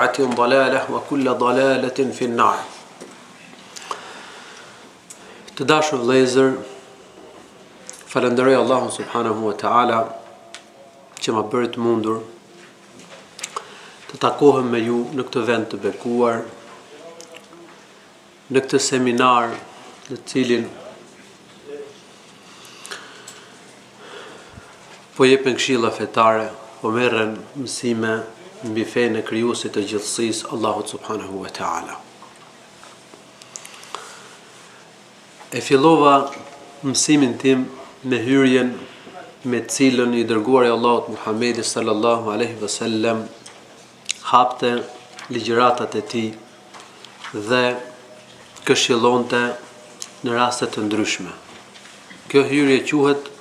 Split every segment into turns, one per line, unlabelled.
ضلالة وكل ضلالة في النار. Të dashur vëllezër, falenderoj Allahun subhanahu wa taala që më bëri të mundur të takohem me ju në këtë vend të bekuar, në këtë seminar në cilin po jepen këshilla fetare, po merren mësime mbi fenë e krijuesit të gjithësisë, Allahut subhanahu wa taala. E fillova mësimin tim me hyrjen me cilën i dërguari Allahut Muhammedi sallallahu alaihi wasallam hapte ligjëratat e tij dhe këshillonte në raste të ndryshme. Kjo hyrje quhet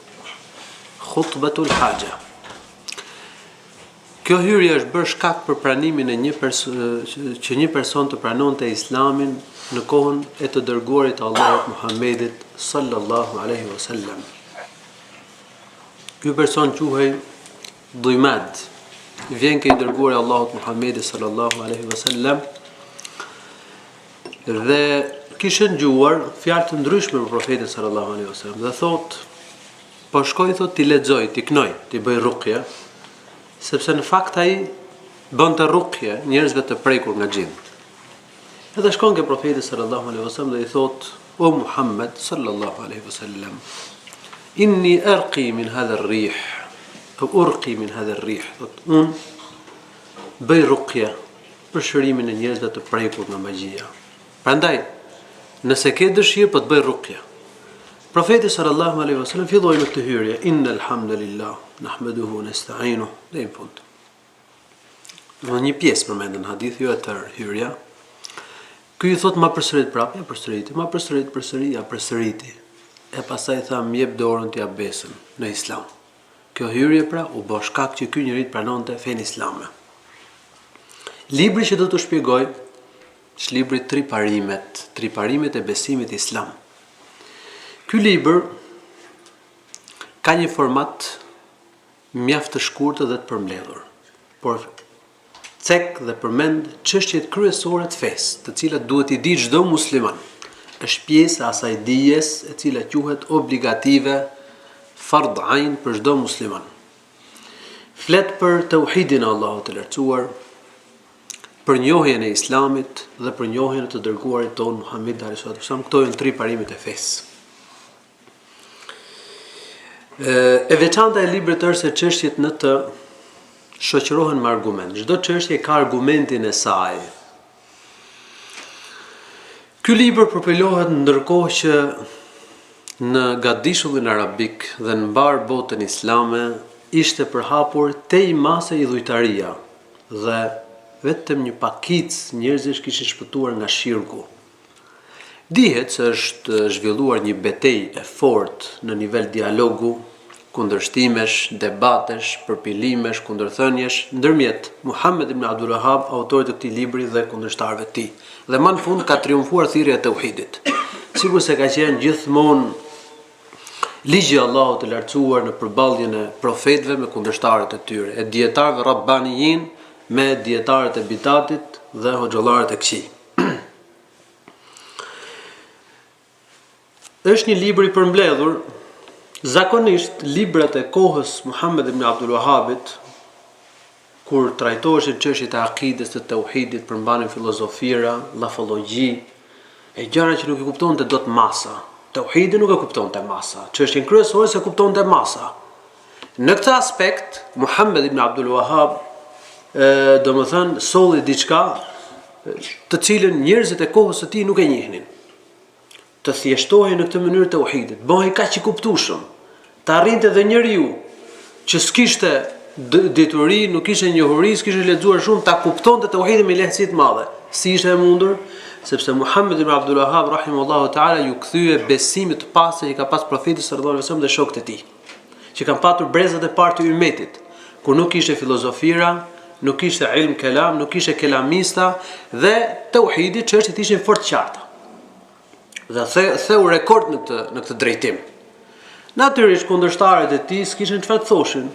khutbatul haja. Kjo hyrje është bërë shkak për pranimin e që një person të pranonte Islamin në kohën e të dërguarit Allahut Muhammedit sallallahu alaihi wasallam. Ky person quhej Dhimad. Vjen ke i dërguari Allahut Muhammedit sallallahu alaihi wasallam dhe kishte dëgjuar fjalë të ndryshme për profetin sallallahu alaihi wasallam dhe thot, po shkoj thot ti lexoj, ti knoj, ti bëj rukje, sepse në fakt ai bënte rukje njerëzve të prekur nga xhin. Edhe shkon ke profeti sallallahu alaihi wasallam dhe i thot, o Muhammed sallallahu alaihi wasallam, inni arqi min hadha ar-rih, aw urqi min hadha ar-rih. Un bëj rukje për shërimin e njerëzve të prekur nga magjia. Prandaj, nëse ke dëshirë po të bëj rukje. Profeti sallallahu alaihi wasallam filloi me këtë hyrje, innal hamdalillah nahmaduhu nasta'inuhu dhe në fund. Në një pjesë përmendën në hadith, jo e tërë hyrja. Ky i thot ma përsërit prapë, ma përsëriti. E pastaj tha më jep dorën t'ia besën në Islam. Kjo hyrje pra u bë shkak që ky njeri pranonte fenë islame. Libri që do t'u shpjegoj është libri Tri parimet e besimit islam. Ky libër ka një format mjaft të shkurtër dhe të përmbledhur, por cek dhe përmend çështjet kryesore të fesë, të cilat duhet i di çdo musliman. Është pjesë e asaj dijes e cila quhet obligative, fard ain për çdo musliman. Flet për tauhidin e Allahut të lartësuar, për njohjen e Islamit dhe për njohjen e të dërguarit ton Muhammed sallallahu alaihi wasallam. Këto janë tri parimet e fesë. E veçanta e librit është se çështjet në të shoqërohen me argument. Çdo çështje ka argumentin e saj. Ky libër përpilohet ndërkohë që në gatdishullin arabik dhe në mbar botën islame ishte përhapur tej mase idhujtaria dhe vetëm një pakicë njerëzish kishin shpëtuar nga shirku. Dihet se është zhvilluar një betejë e fortë në nivel dialogu, kundërshtimesh, debatesh, përpilimesh, kundërthënjesh ndërmjet Muhammed ibn Abdul Wahhab, autorit të këtij libri dhe kundërshtarëve të tij. Dhe më në fund ka triumfuar thirrja e tauhidit. Sigur se ka qenë gjithmonë ligji i Allahut të lartësuar në përballjen e profetëve me kundërshtarët e tyre, e dietarëve rabbaniyin me dietarët e bidatit dhe hoxhallarët e këqij. Është një libër i përmbledhur. Zakonisht librat e kohës Muhammed ibn Abdul Wahhabit, kur trajtoheshin çështjet e akides, të tauhidit, përmbanin filozofira, llafallogji, e gjëra që nuk i kuptonte dot masa. Tauhidi nuk e kuptonte masa. Çështjen kryesore se kuptonte masa. Në këtë aspekt, Muhammed ibn Abdul Wahhab domethënë solli diçka të cilën njerëzit e kohës së tij nuk e njihnin. Të thjeshtohej në këtë mënyrë tauhidit, bëhej kaq i kuptueshëm, të arrinte edhe njeriu që s'kishte dituri, nuk kishte njohuri, s'kishte lexuar shumë, ta kuptonte tauhidin me lehtësi të madhe. Si ishte e mundur? Sepse Muhammed ibn Abdul Wahhab rahimahullahu taala ju kthye besimit të pastër që ka pas profeti sallallahu alaihi wasallam dhe shokët e tij, që kanë patur brezat e parë të ummetit, kur nuk kishte filozofira, nuk kishte ilm kelam, nuk kishte kelamista dhe tauhidi çështjet ishin fort qarta. Dhe theu rekord në këtë drejtim. Natyrisht kundërshtarët e tij s'kishin çfarë të thoshin.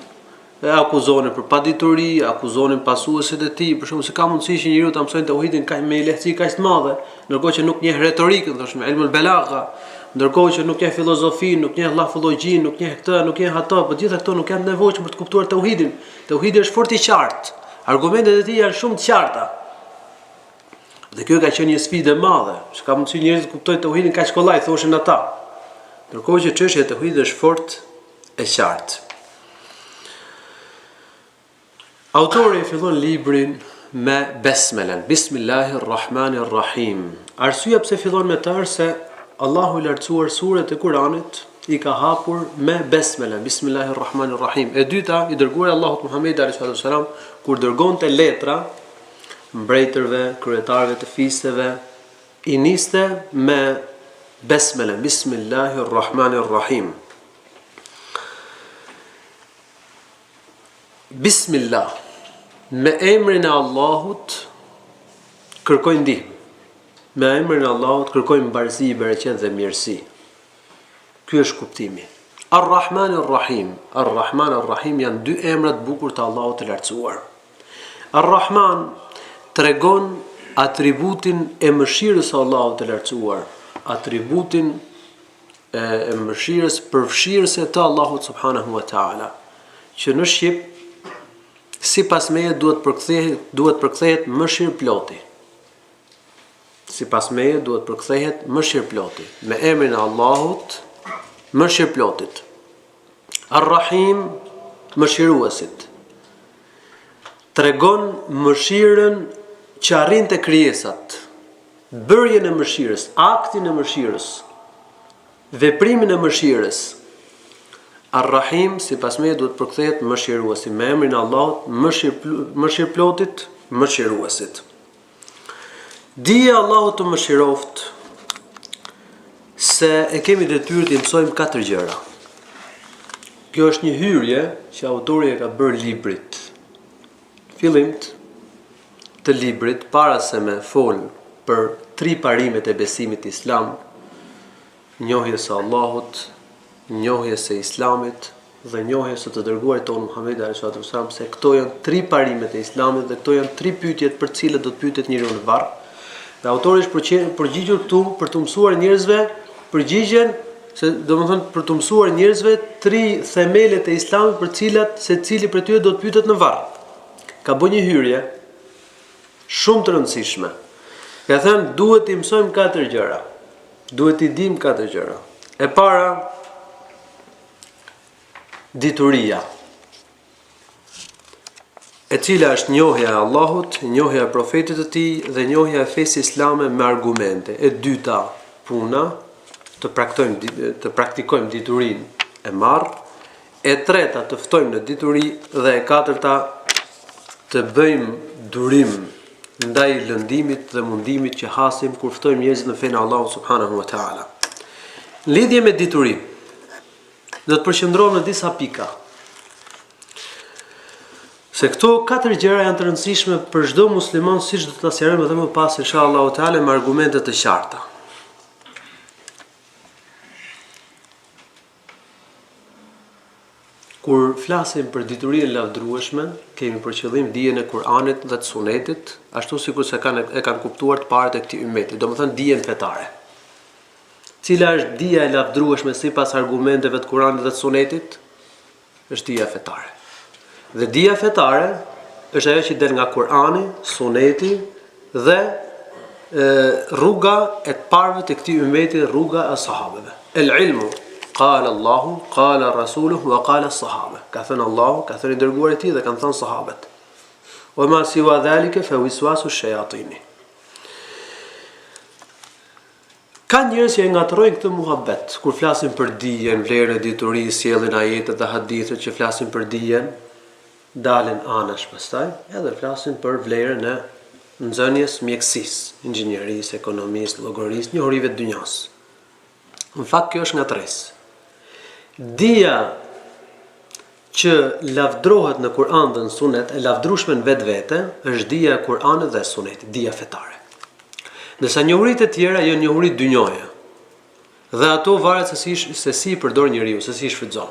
e akuzonin për padituri, akuzonin pasuesit e tij, për shkak se ka mundësi që njeriu ta mësojnë tauhidin kaq me lehtësi kaq të madhe, ndërkohë që nuk njeh retorikën, thoshme ilmul balagha, ndërkohë që nuk njeh filozofinë, nuk njeh llafullogjin, nuk njeh këtë, nuk njeh ato, por gjitha këto nuk janë nevojshme për të kuptuar tauhidin. Tauhidi është fort i qartë. Argumentet e tij janë shumë të qarta. Dhe kjo ka qenë një sfidë e madhe, që ka mundësi njerëzit të kuptojnë tauhidin kaq kollaj, thoshin ata. Ndërkohë që çështja e tauhidit është fort e qartë. Autori e fillon librin me besmelen, Bismillahirrahmanirrahim. Arsyeja pse fillon me të është se Allahu i lartësuar suret e Kuranit i ka hapur me besmelen, Bismillahirrahmanirrahim. E dyta, i dërguari Allahut Muhammed sallallahu alaihi wasallam kur dërgonte letra mbretërve, kryetarëve të fisëve, i niste me besmelen, Bismillahirrahmanirrahim. Bismillah, me emrin e Allahut kërkojnë ndihmë. Me emrin e Allahut kërkojnë mbarësi, bereqet dhe mirësi. Ky është kuptimi. Ar-Rahmanir-Rahim. Ar-Rahman-Ar-Rahim janë dy emra të bukur të Allahut të lartësuar. Ar-Rahman tregon atributin e mëshirës së Allahut të lartësuar, atributin e mëshirës përfshirëse të Allahut subhanahu wa taala, që në shqip sipas meje duhet përkthehet mëshirëploti. Sipas meje duhet përkthehet mëshirëploti. Me emrin e Allahut, mëshirëplotit. Ar-Rahim, mëshiruesit. Tregon mëshirën që arrin te krijesat, bërjen e mëshirës, aktin e mëshirës, veprimin e mëshirës. Ar-Rahim, sipas meje duhet përkthehet mëshiruesi, me emrin e Allahut, mëshirëplotit, mëshiruesit. Dije Allahut të mëshiroft se e kemi detyrë të mësojmë 4 gjëra. Kjo është një hyrje që autori e ka bërë librit. Fillim të librit, para se me fol për 3 parimet e besimit islam, njohjes së Allahut, njohjes së Islamit dhe njohjes së të dërguarit tonë Muhammed sallallahu alaihi wasallam, se këto janë 3 parimet e Islamit dhe këto janë 3 pyetjet për të cilat do të pyetet njeriu në varr. Dhe autori është përgjigjur këtu për të mësuar njerëzve përgjigjen, se domethënë për të mësuar njerëzve 3 themelet e Islamit për të cilat secili prej tyre do të pyetet në varr. Ka bërë një hyrje shumë të rëndësishme. Ka thënë duhet të mësojmë 4 gjëra. Duhet të dimë 4 gjëra. E para, dituria, e cila është njohja e Allahut, njohja e profetit të tij dhe njohja e fesë islame me argumente. E dyta, puna, të praktikojmë diturinë e marr. E treta, të ftojmë në dituri dhe e katërta, të bëjmë durim ndaj lëndimit dhe mundimit që hasim kur ftojmë njerëzit në fenë e Allahut subhanahu wa taala. Lidhje me diturinë do të përqendrohem në disa pika. Se këto 4 gjëra janë të rëndësishme për çdo musliman, siç do ta sqarojmë edhe më pas inshallah taala me argumente të qarta. Kur flasim për diturinë lavdrueshme, kemi për qëllim dijen e Kuranit dhe të Sunetit, ashtu sikur se e kanë kuptuar të parët e këtij ummeti, domethënë dijen fetare. Cila është dija e lavdrueshme sipas argumenteve të Kuranit dhe të Sunetit? Është dija fetare. Dhe dija fetare është ajo që del nga Kurani, Suneti dhe rruga e të parëve të këtij ummeti, rruga e sahabeve. El-ilmu, qala Allahu, qala Rasuluhu wa qala as-sahaba. Ka thënë Allahu, ka thënë i dërguari i tij dhe kanë thënë sahabët. Wa ma siwa dhalika fa wiswasu ash-shayatin. Ka njerëz që e ngatrojnë këtë muhabet, kur flasin për dijen, vlerën e diturisë, sjellin ajetet dhe hadithet që flasin për dijen, dalin anash pastaj, edhe flasin për vlerën e nxënjes mjekësisë, inxhinierisë, ekonomisë, llogarisë, njohurive të dynjas. Në fakt kjo është ngatresë. Dija që lavdrohet në Kur'an dhe në Sunet, e lavdrueshme në vetvete, është dija e Kur'anit dhe e Sunetit, dija fetare. Nësa njohuritë e tjera janë njohuri dynjaje. Dhe ato varet se si përdor njeriu, se si shfrytëzon.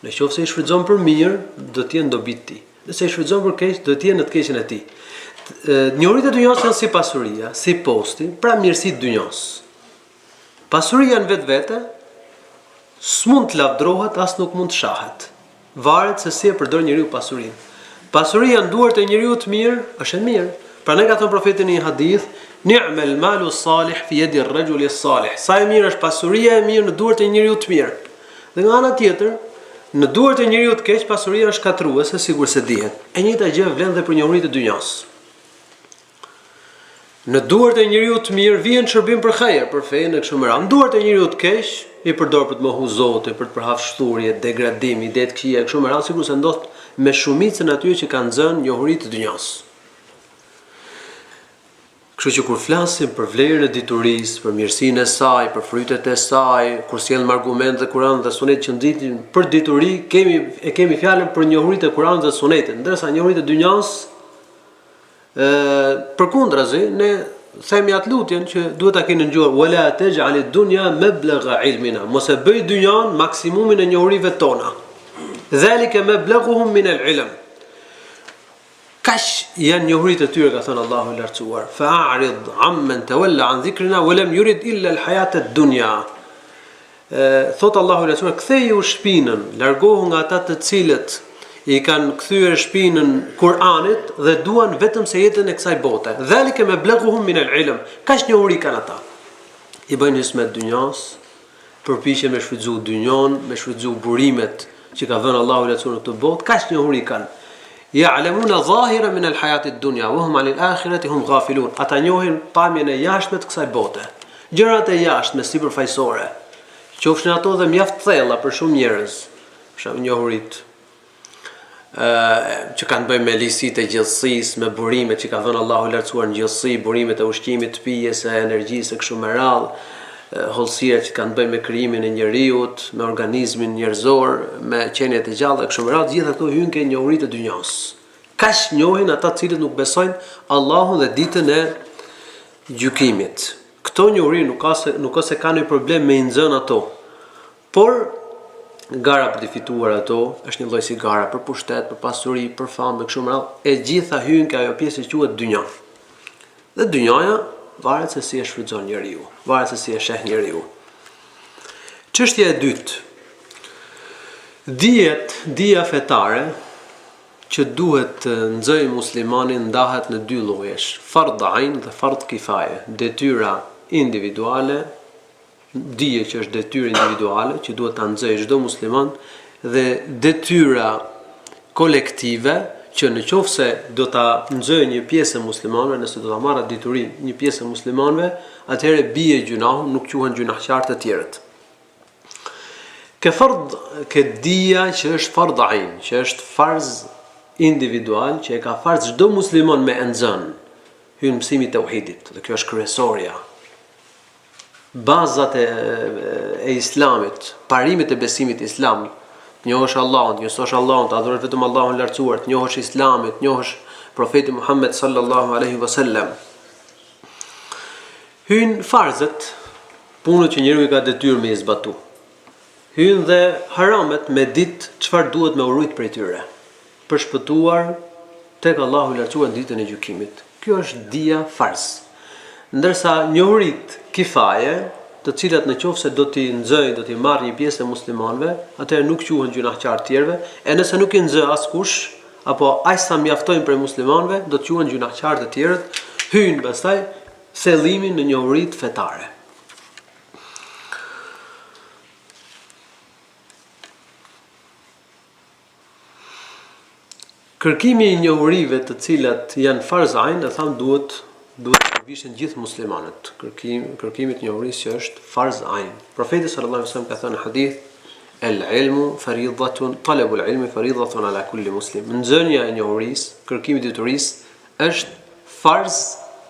Nëse i shfrytëzon për mirë, do të jenë dobit ti. Nëse i shfrytëzon për keq, do të jenë në të keqen e tij. Njohuritë e dunjos janë si pasuria, si posti, pra mirësitë e dunjos. Pasuria në vetvete s'mund të lavdrohet, as nuk mund të shahet. Varet se si e përdor njeriu pasurinë. Pasuria në duart e njeriu të mirë është e mirë. Pra ne ka thënë profeti në një hadith, ni'mal malu salih fi yadi ar-rajuli salih. Sa e mirë është pasuria e mirë në duart e njeriu të mirë. Dhe nga ana tjetër, në duart e njeriu të keq pasuria është katruese, sigur se dihet. E njëjta gjë vlen dhe për njohuritë e dunjos. Në duart e njeriu të mirë vjen shërbim për hajër, për fenë e kështu me radhë. Në duart e njeriu të keq i përdor për të mohu Zotin, për të përhapshturje, degradim, ide të këqija, kështu me radhë, sikur se ndodh me shumicën atyre që kanë zënë njohuritë e dunjos. Kështu që kur flasim për vlerën e diturisë, për mirësinë e saj, për frytet e saj, kur sjellim argumente dhe Kur'an dhe Sunet që ndiqin për dituri, kemi fjalën për njohuritë e Kur'anit dhe Sunetit, ndërsa njohuritë e dunjos përkundrazi, ne themi atë lutjen që duhet ta keni dëgjuar, wala taj'al ad-dunya mablagha ilmina, mos e bëj dynjan maksimumin e njohurive tona. Dhalika mablaghuhum min al-ilm. Kash janë njohuritë e tyre, ka thënë Allahu i lartësuar. Fa'rid amman tawalla an dhikrina wa lam yurid illa al-hayata ad-dunya. Thot Allahu i lartësuar, ktheju shpinën, largohu nga ata të cilët i kanë kthyer shpinën Kur'anit dhe duan vetëm se jetën e kësaj bote. Dhalika mablaghuhum min al-ilm. Kaç njohuri kanë ata? I bëjnë hismet dunjas, përpiqen me shfrytëzu dynjon, me shfrytëzu burimet që ka dhënë Allahu i lartësuar në këtë botë. Kaç njohuri kanë? Ya'lamuna zahira min al-hayati ad-dunya wa hum 'an al-akhirati hum ghafilun. Ata njohin pamjen e jashtme të kësaj bote. Gjërat e jashtme sipërfaqësore. Qofshin ato dhe mjaft thella për shumë njerëz. Për shembull njohuritë që kanë bëjmë me lisit e gjithësisë, me burimet që ka dhënë Allahu i lartësuar në gjithësi, burimet e ushqimit, të pijes, e energjisë, kështu me radhë, hollësia që kanë bëjmë me krijimin e njeriut, me organizmin njerëzor, me qenjet e gjallë, kështu me radhë, gjithë ato hyn ke njohuritë e dunjos. Kaç njohin ata të cilët nuk besojnë Allahun dhe ditën e gjykimit. Këto njohuri nuk ka se kanë problem me i nxënë ato, por gara për të fituar ato është një lloj si gara për pushtet, për pasuri, për famë, kështu me radhë, e gjitha hyn ke ajo pjesë që quhet dynja. Dhe dynjaja varet se si e shfrytëzon njeriu, varet se si e sheh njeriu. Çështja e dytë. Dija fetare që duhet të nxojë muslimanin ndahet në dy llojesh, fard ain dhe fard kifaje, detyra individuale, dije që është detyrë individuale që duhet ta nxjerrë çdo musliman dhe detyra kolektive që nëse do ta nxjerrë një pjesë e muslimanëve, nëse do ta marrë diturinë një pjesë e muslimanëve, atëherë bie gjunahu, nuk quhen gjunahqar të tjerët. Ke dija që është fard ain, që është farz individual që e ka farz çdo musliman me nxënë, hyn mësimi i tauhidit, dhe kjo është kryesorja. Bazat e islamit, parimet e besimit islam, njohësh Allahun, njësosh Allahun, të adhurosh vetëm Allahun lartësuar, njohësh islamit, njohësh profetin Muhammed sallallahu alaihi wasallam. Hyn farzet, punët që njeriu i ka detyrë me i zbatu. Hyn dhe haramet me ditë çfarë duhet me urrit prej tyre, për shpëtuar tek Allahu i lartësuar ditën e gjykimit. Kjo është dija farz. Ndërsa njohurit kifaje, të cilat nëse do t'i nxjojë, do t'i marrë një pjesë e muslimanëve, atëherë nuk quhen gjunahqar të tjerëve, e nëse nuk i nxjë askush, apo aq sa mjaftojnë prej muslimanëve, do të quhen gjunahqar të tjerët, hyn pastaj thellimin në njohuritë fetare. Kërkimi i njohurive të cilat janë farz ain, e tham duhet të përvishen gjithë muslimanët. Kërkimi i njohurisë që është farz ain. Profeti sallallahu alaihi wasallam ka thënë në hadith, el-ilmu faridatun, talabu el-ilmi faridatun ala kulli muslim. Nxënja e njohurisë, kërkimi i diturisë është farz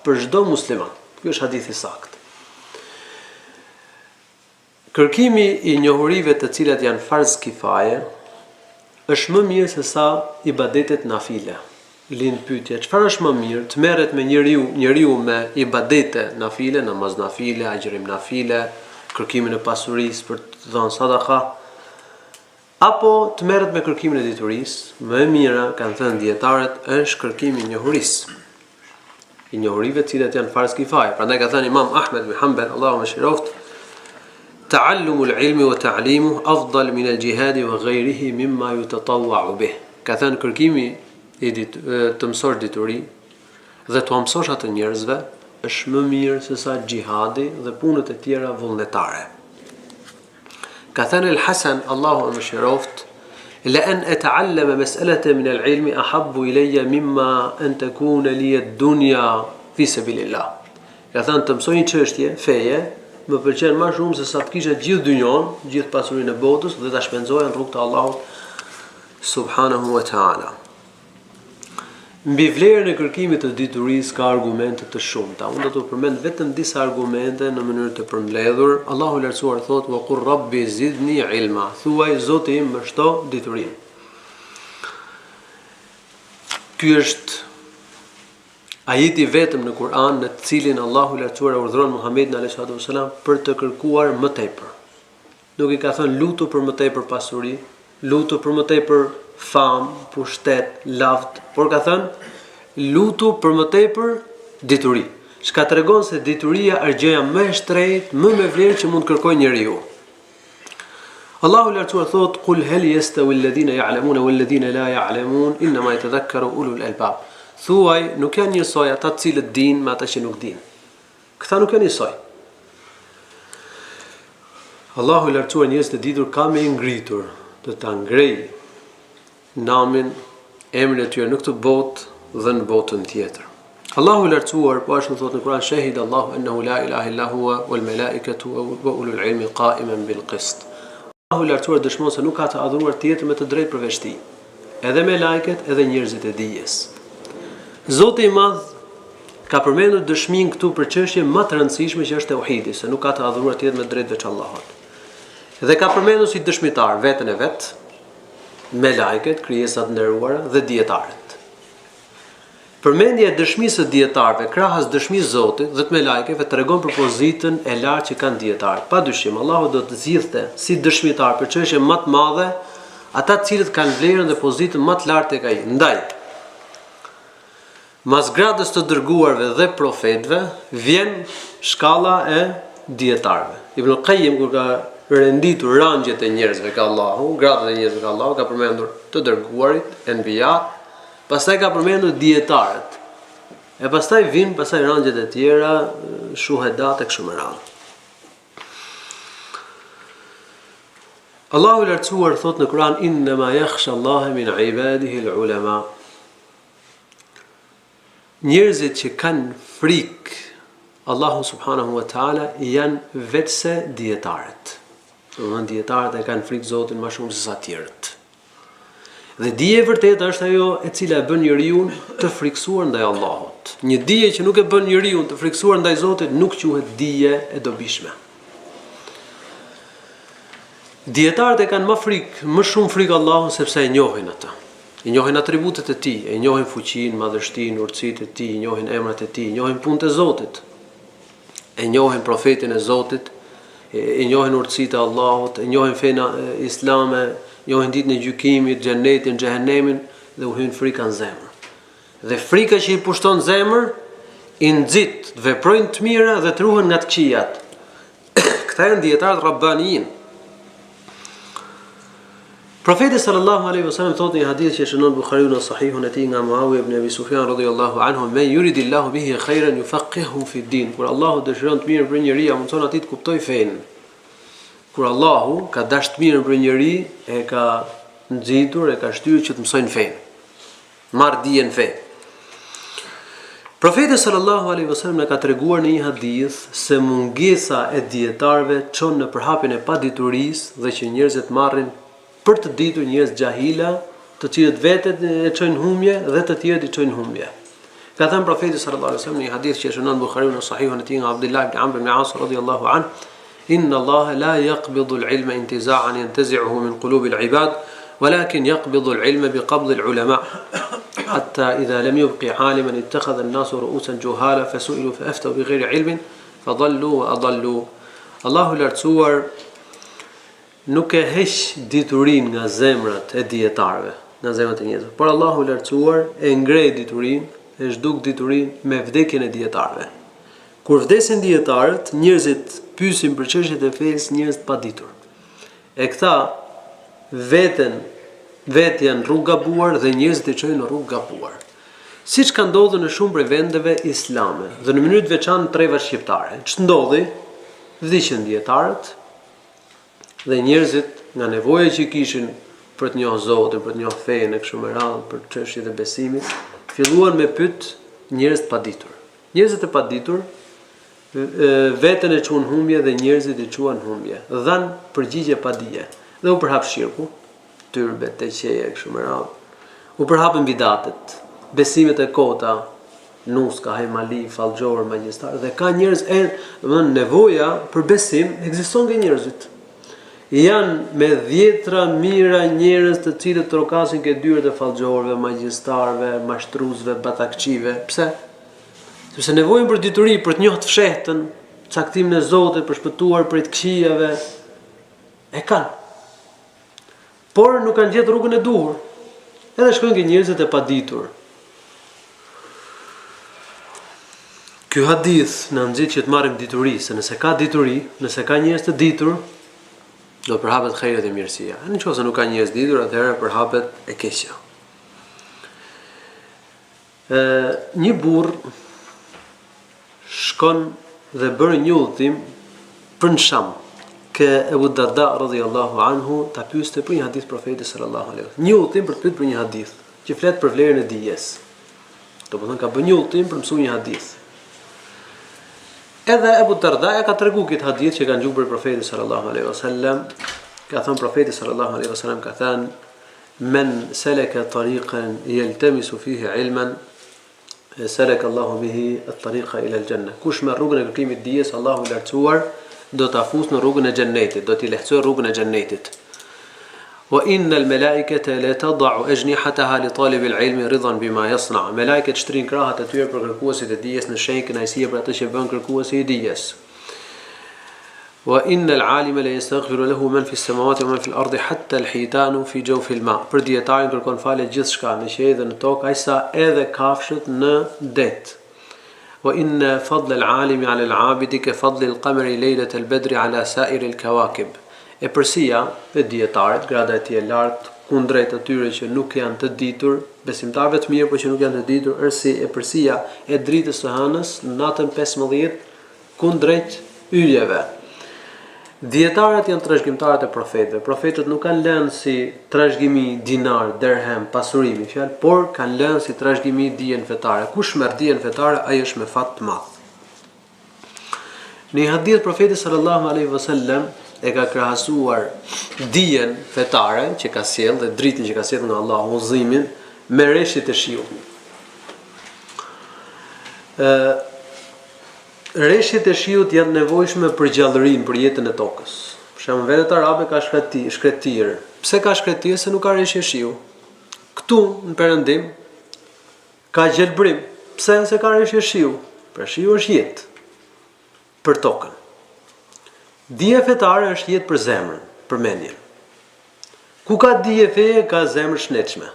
për çdo musliman. Ky është hadith i saktë. Kërkimi i njohurive të cilat janë farz kifaje është më mirë se sa ibadetet nafile. Lind pyetja, çfarë është më mirë, të merret me njeriu me ibadete nafile, namaz nafile, agjërim nafile, kërkimin e pasurisë për të dhënë sadaka, apo të merret me kërkimin e diturisë, më e mira, kanë thënë dietarët, është kërkimi i njohurisë. I njohurive të cilat janë farz kifaje. Prandaj ka thënë Imam Ahmed bin Hanbal, Allahu mëshiroft, ta'allumu al-ilmi wa ta'limuhu afdal min al-jihad wa ghayrihi mimma yutatawwa'u bih. Ka thënë kërkimi të mësosh dituri dhe të mësosh atë njerëzve është më mirë se sa xhihadi dhe punët e tjera vullnetare. Ka thënë al-Hasan, Allahu mëshiroft, لأن أتعلم مسألة من العلم أحب إلي مما أن تكون لي الدنيا في سبيل الله. Ka thënë të mësoj një çështje feje, më pëlqen më shumë se sa të kisha gjithë dynjon, gjithë pasurinë e botës dhe ta shpenzoja në rrugt të Allahut subhanahu wa ta'ala. Mbi vlerën e kërkimit të diturisë ka argumente të shumta. Unë do të përmend vetëm disa argumente në mënyrë të përmbledhur. Allahu i Lartësuar thotë: "Wa qur rabbi zidni ilma." Thuaj Zoti im më shto diturinë. Ky është ajeti vetëm në Kur'an në të cilin Allahu i Lartësuar urdhëron Muhamedit alayhi wasallam për të kërkuar më tepër. Nuk i ka thënë lutu për më tepër pasuri, lutu për më tepër famë, pushtet, lavd, por ka thënë lutu për më tepër dituri. Çka tregon se dituria është gjëja më e shtrenjtë, më me vlerë që mund të kërkojë njeriu. Allahu i Lartësuar thotë: "Qul hal yastawi alladhina ya'lamuna wal ladhina la ya'lamun, inma yatadhakkaru ulul albab." Thuaj, nuk janë njësoj ata të cilët dinë me ata që nuk dinë. Këta nuk janë njësoj. Allahu i Lartësuar njerëzit e ditur ka me ngritur, të ta ngrej namin, emrin e tyre në këtë botë dhe në botën tjetër. Allahu i Lartësuar po ashtu thotë në Kur'an: "Shahid Allahu annahu la ilaha illa huwa wal malaikatu wa ulul ilmi qa'iman bil qist." Allahu i Lartësuar dëshmon se nuk ka të adhuruar tjetër me të drejtë përveç tij, edhe me lajket, edhe njerëzit e dijes. Zoti i Madh ka përmendur dëshminë këtu për çështje më të rëndësishme që është tauhidi, se nuk ka të adhuruar tjetër me të drejtë veç Allahut. Dhe ka përmendur si dëshmitar veten e vet, me lajket, krijesat nderuara dhe dietarët. Përmendja e dëshmisë së dietarëve krahas dëshmisë së Zotit dhe të me lajkeve tregon për pozitën e lartë që kanë dietarët. Padyshim Allahu do të zgjidhte si dëshmitar për çështje më të mëdha ata të cilët kanë vlerën dhe pozitën më të lartë tek ai. Ndaj mas gradës të dërguarve dhe profetëve vjen shkalla e dietarëve. Ibn Qayyim kur ka renditur rangjet e njerëzve ka Allahu, gradat e njerëzve ka Allahu, ka përmendur të dërguarit, enbijat, pastaj ka përmendur dietarët. E pastaj vijnë pastaj rangjet e tjera, shuhedat e kështu me radhë. Allahu i Lartësuar thot në Kur'an: "Innama yakhsha Allaha min ibadihi al-ulama." Njerëzit që kanë frikë Allahu subhanahu wa ta'ala janë vetëse dietarët. Domethënë dietarët e kanë frikë Zotin më shumë se sa të tjerët. Dhe dije e vërtetë është ajo e cila e bën njeriu të frikësuar ndaj Allahut. Një dije që nuk e bën njeriu të frikësuar ndaj Zotit nuk quhet dije e dobishme. Dietarët e kanë më shumë frikë Allahut sepse e njohin atë. I njohin atributet e tij, e njohin fuqinë, madhështinë, urtësitë e tij, i njohin emrat e tij, i njohin punët e Zotit. E njohin profetin e Zotit, e njohin urtësitë e Allahut, e njohin fenë islame, njohin ditën e gjykimit, xhenetin, xhehenemin dhe u hyn frika në zemër. Dhe frika që i pushton zemër i nxit të veprojnë të mira dhe të ruhen nga të këqijat. Këta janë dietarët rabbaniin. Profeti sallallahu alaihi wasallam thotë në hadith që shënon Buhariu në sahihun e tij nga Muawiya ibn Abi Sufjan radhiyallahu anhu: "Men yuridillahu bihi khairan yufaqihu fi din." Kur Allahu dëshiron të mirën për njeriu, mundson atij të kuptojë fenë. Kur Allahu ka dashur të mirën për njeri, e ka nxitur, e ka shtyrë që të mësojnë fenë. Marr dijen fe. Profeti sallallahu alaihi wasallam na ka treguar në një hadith se mungesa e dietarëve çon në përhapjen e paditurisë dhe që njerëzit marrin për të ditur njerëz xahila, të cilët vetet e çojnë humje dhe të tjerët i çojnë humje. Ka thënë profeti sallallahu alaihi wasallam në një hadith që shënon Buhariu në sahihun e tij nga Abdullah ibn Amr ibn As radhiyallahu anhu: "Inna Allaha la yaqbidu al-ilma intiza'an yantazi'uhu min qulubi al-'ibad, walakin yaqbidu al-'ilma biqabdi al-'ulama, hatta idha lam yubqi 'aliman ittakhadha an-nasu ru'usan juhala fasu'ilu fa'aftaw bighayri 'ilmin fadallu wa adallu." Allahu i Lartësuar nuk e heq diturinë nga zemrat e dietarëve, nga zemrat e njerëzve. Por Allahu i lartësuar e ngreh diturinë, e zhduk diturinë me vdekjen e dietarëve. Kur vdesin dietarët, njerëzit pyesin për çështjet e fesë, njerëz të paditur. E këta vetë janë rrugë gabuar dhe njerëzit e çojnë në rrugë gabuar. Siç ka ndodhur në shumë prej vendeve islame dhe në mënyrë të veçantë trevat shqiptare. Ç'të ndodhi? Vdiqën dietarët dhe njerëzit nga nevoja që kishin për të njohur Zotin, për të njohur fenë e kështu me radhë, për çështjet e besimit, filluan me pyet njerëz të paditur. Njerëzit e paditur veten e çuan humbje dhe njerëzit e çuan humbje. Dhan përgjigje pa dije. Dhe u përhap shirku, tyrbet, teqeja e kështu me radhë. U përhapën bidatet, besimet e kota, nuska, hajmali, fallxhor, magjistar dhe ka njerëz domethënë nevoja për besim ekziston nga njerëzit. Janë me dhjetra mijëra njerëz të cilët trokasin ke dyert e fallxhorëve, magjistarëve, mashtruesve, batakçive. Pse? Sepse nevojën për dituri, për të njohur të fshehtën, caktimin e Zotit, për shpëtuar prej të këqijave, e kanë. Por nuk kanë gjetur rrugën e duhur. Edhe shkojnë ke njerëzit e paditur. Ky hadith na nxit që të marrim dituri, se nëse ka dituri, nëse ka njerëz të ditur, do përhapet xhejret e mirësia. Nëse nuk ka njerëz ditur, atëherë përhapet e keqja. Një burr shkon dhe bën një udhtim për në Sham. Ke Ebu Darda radhiyallahu anhu ta pyeste për një hadith profetit sallallahu alaihi wasallam. Një udhtim për të pyetur për një hadith që flet për vlerën e dijes. Domethënë ka bën një udhtim për të mësuar një hadith. Edhe Ebu Darda e ka treguar këtë hadith që kanë gjuar profeti sallallahu alaihi wasallam. Ka thënë profeti sallallahu alaihi wasallam ka thënë men salaka tariqan yaltamisu fihi ilman salaka Allahu bihi at-tariqa ila al-janna. Kush me rrugën e kërkimit të dijes, Allahu i lartësuar do ta fusë në rrugën e xhennetit, do t'i lehtësoj rrugën e xhennetit. Wa innal malaikata la tad'u ajnihataha li talib al-ilmi ridan bima yasna. Malaikat shtrin krahat e tyre për kërkuesit e dijes në shenjë kënaqësie për atë që bën kërkuesi i dijes. Wa innal alima la yastaghfiru lahu man fi as-samawati wa man fi al-ardi hatta al-hitanu fi jawfi al-ma. Për dietarin kërkon falje gjithçka në qiell dhe në tokë, ajsa edhe kafshët në det. وإن فضل العالم على العابد كفضل القمر ليلة البدر على سائر الكواكب. E përsia e dietarit, grada e tij e lartë kundrejt atyre që nuk janë të ditur, besimtarëve të mirë, por që nuk janë të ditur, është si e përsia e dritës së hënës në natën 15 kundrejt yjeve. Dietarët janë trashëgimtarët e profetëve. Profetët nuk kanë lënë si trashëgimi dinar, derhem, pasurimi, fjalë, por kanë lënë si trashëgimi dijen fetare. Kush merr dijen fetare, ai është me fat të madh. Në hadith profeti sallallahu alaihi wasallam e ka krahasuar dijen fetare që ka sjell dhe dritën që ka sjell nga Allahu, udhëzimin me rreshtit e shiut. Rreshtit e shiut janë nevojshme për gjallërinë, për jetën e tokës. Për shembull, vendet arabe ka shkretir. Pse ka shkretir? Se nuk ka rreshje shiu. Këtu në perëndim ka gjelbrim. Pse? Se ka rreshje shiu. Pra shiu është jetë për tokën. Dija fetare është jetë për zemrën, për mendjen. Ku ka dije feje, ka zemrë shnetshme.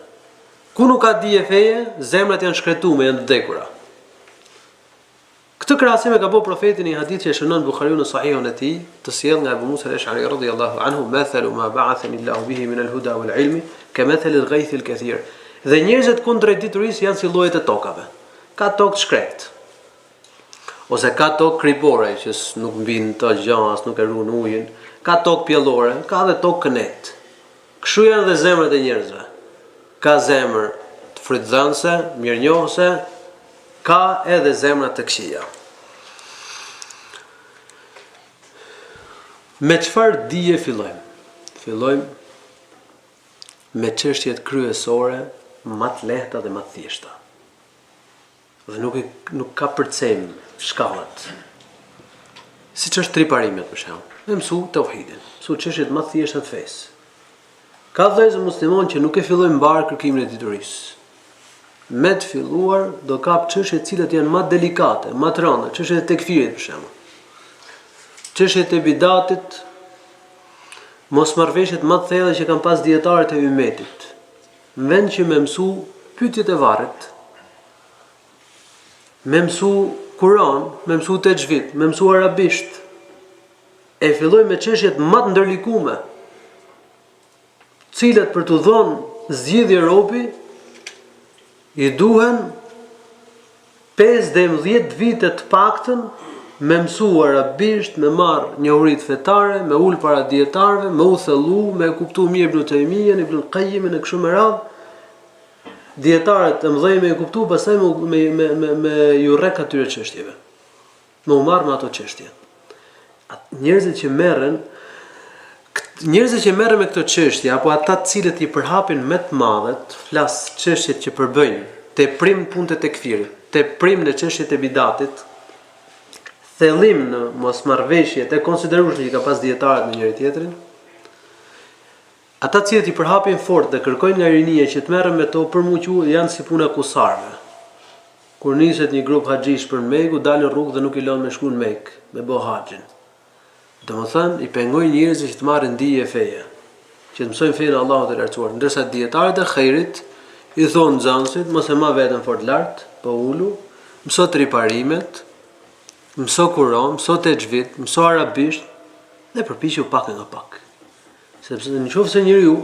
Ku nuk ka dije feje, zemrat janë shkretuar, janë të vdekura. Këtë krahasim e ka bëu profeti në një hadith që shënon Buhariu në Sahihun e tij, të sjell nga Abu Musa al-Ash'ari radhiyallahu anhu, "Mathalu ma ba'athani Allahu bihi min al-huda wal-'ilmi, kamathali al-ghayth al-kathir." Dhe njerëzit kundrejt diturisë janë si llojet e tokave. Ka tokë shkret. Ose ka tokë kripore që nuk mbin të gjas, nuk e ruan ujin, ka tokë pjellore, ka edhe tokë kënet. Kështu janë edhe zemrat e njerëzve. Ka zemër të frytëdhënëse, mirënjohëse, ka edhe zemra të këqija. Me çfarë dije fillojmë? Fillojmë me çështjet kryesore, më të lehta dhe më të thjeshta. Dhe nuk ka përcejm shkallat. Siç është triparimet për shembull. Me mësu tauhidin, mësu çështjet më të thjeshta të fesë. Ka vëllezër musliman që nuk e fillojnë mbar kërkimin e diturisë. Me të filluar do kap çështje të cilat janë më delikate, më të rënda, çështjet e tekfirit për shembull. Çështjet e bidatit mosmarrveshjet më të thella që kanë pas dietarët e ummetit. Në vend që me mësu pyetjet e varrit, me mësu Kur'an, me mësu Tejvid, me mësu arabisht, e filloj me çështjet më të ndërlikume, cilat për të dhënë zgjidhje robi, i duhen 15 vite të paktën me mësu arabisht, me marrë njohurit fetare, me ul para dietarëve, me u thellu, me kuptu mirë Ibn Taymijen, Ibn Qayyimin e kështu me radhë. Dietarët e mëdhenj me kuptu, pastaj me ju rrek atyre çështjeve. Me u marrë me ato çështje. Njerëzit që merren me këto çështje, apo ata të cilët i përhapin më të madhet, flas çështjet që përbëjnë teprim punët e tekfirit, teprim në çështjet e bidatit, thellim në mosmarrveshjet e konsiderueshme që ka pas dietarët me njëri tjetrin. Ata cilët i përhapin fort dhe kërkojnë nga rinia që të merren me to për muqu janë si puna kusarve. Kur niset një grup haxhish për Mekë, dalin rrugë dhe nuk i lënë me shku në Mekë, me bë haxhin. Domethënë i pengojnë njerëzit që të marrin dije feje, që të mësojnë fenë Allahut të lartësuar, ndërsa dietarët e xhairit i thonë nxënësit, mos e ma veten fort lart, po ulu, mëso riparimet, mëso Kur'an, mëso Tejvid, mëso arabisht dhe përpiqu pak nga pak. Sepse nëse njeriu,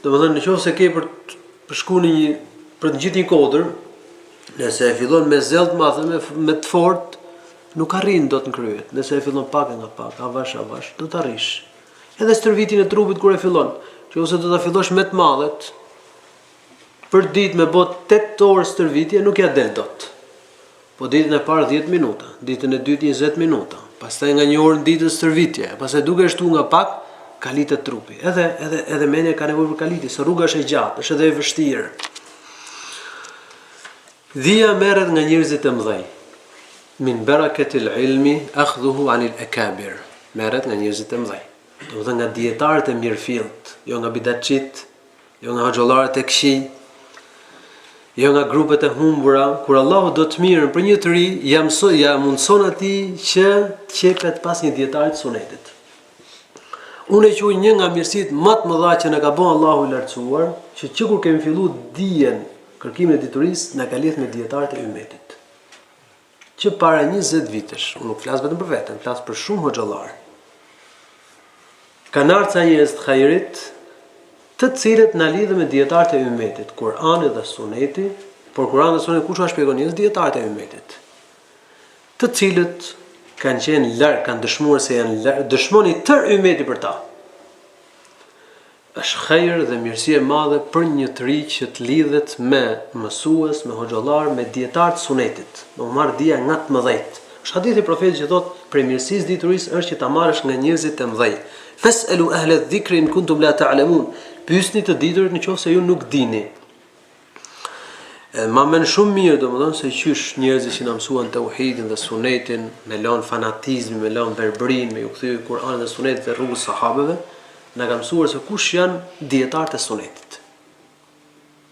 domethënë nëse ke për shku në për të gjithë një kodër, nëse e fillon me zell të madh me të fortë, nuk arrin dot në kryet. Nëse e fillon pak nga pak, avash, do të arrish. Edhe stërvitin e trupit kur e fillon, që ose do ta fillosh me të madhet, për ditë me bot 8 orë stërvitje nuk ja del dot. Po ditën e parë 10 minuta, ditën e dytë 20 minuta, pastaj nga 1 orë në ditë stërvitje, pastaj duke shtu nga pak kalitet trupi. Edhe mendja ka nevojë për kalitje, se rruga është e gjatë, është edhe e vështirë. Dhia merret nga njerëzit e mëdhenj. Min barakatil ilmi akhdhuhu anil akabir. Merret nga njerëzit e mëdhenj. Domethënë nga dietarët e mirëfillt, jo nga bidatçit, jo nga hoxhallarët e këqij, jo nga grupet e humbura. Kur Allahu do të mirën për një të ri, ja mundson atij që të qepet pas një dietari të sunetit. Unë e quaj një nga mirësitë më të mëdha që na ka bën Allahu i lartësuar, që kur kemi filluar dijen, kërkimin e diturisë, na ka lidhur me dietarët e ummetit. Që para 20 vitesh, unë nuk flas vetëm për veten, flas për shumë hoxhallar. Kanë ardhur ca njerëz të xhairit, të cilët na lidhen me dietarët e ummetit, Kur'ani dhe Suneti, por Kur'ani dhe Suneti kush u shpjegon njerëz dietarët e ummetit, të cilët kanë qenë larg, kanë dëshmuar se janë larg, dëshmoni tër ummeti për ta. Është xhair dhe mirësi e madhe për një të ri që të lidhet me mësues, me hoxhallar, me dietar të sunetit, me marr dia nga të mëdhejt. Është hadithi i profetit që thotë, për mirësisë diturisë është që ta marrësh nga njerëzit e mëdhej. Fas'alu ahla adh-dhikri in kuntum la ta'lamun. Pyesni të diturit nëse ju nuk dini. Ma men shumë mirë, domethënë se qysh njerëzit që na mësuan tauhidin dhe sunetin, me lën fanatizmin, me lën verbrin, me u kthy Kur'anin dhe Sunetit dhe rrugës sahabeve, na ka mësuar se kush janë dietarët e sunetit.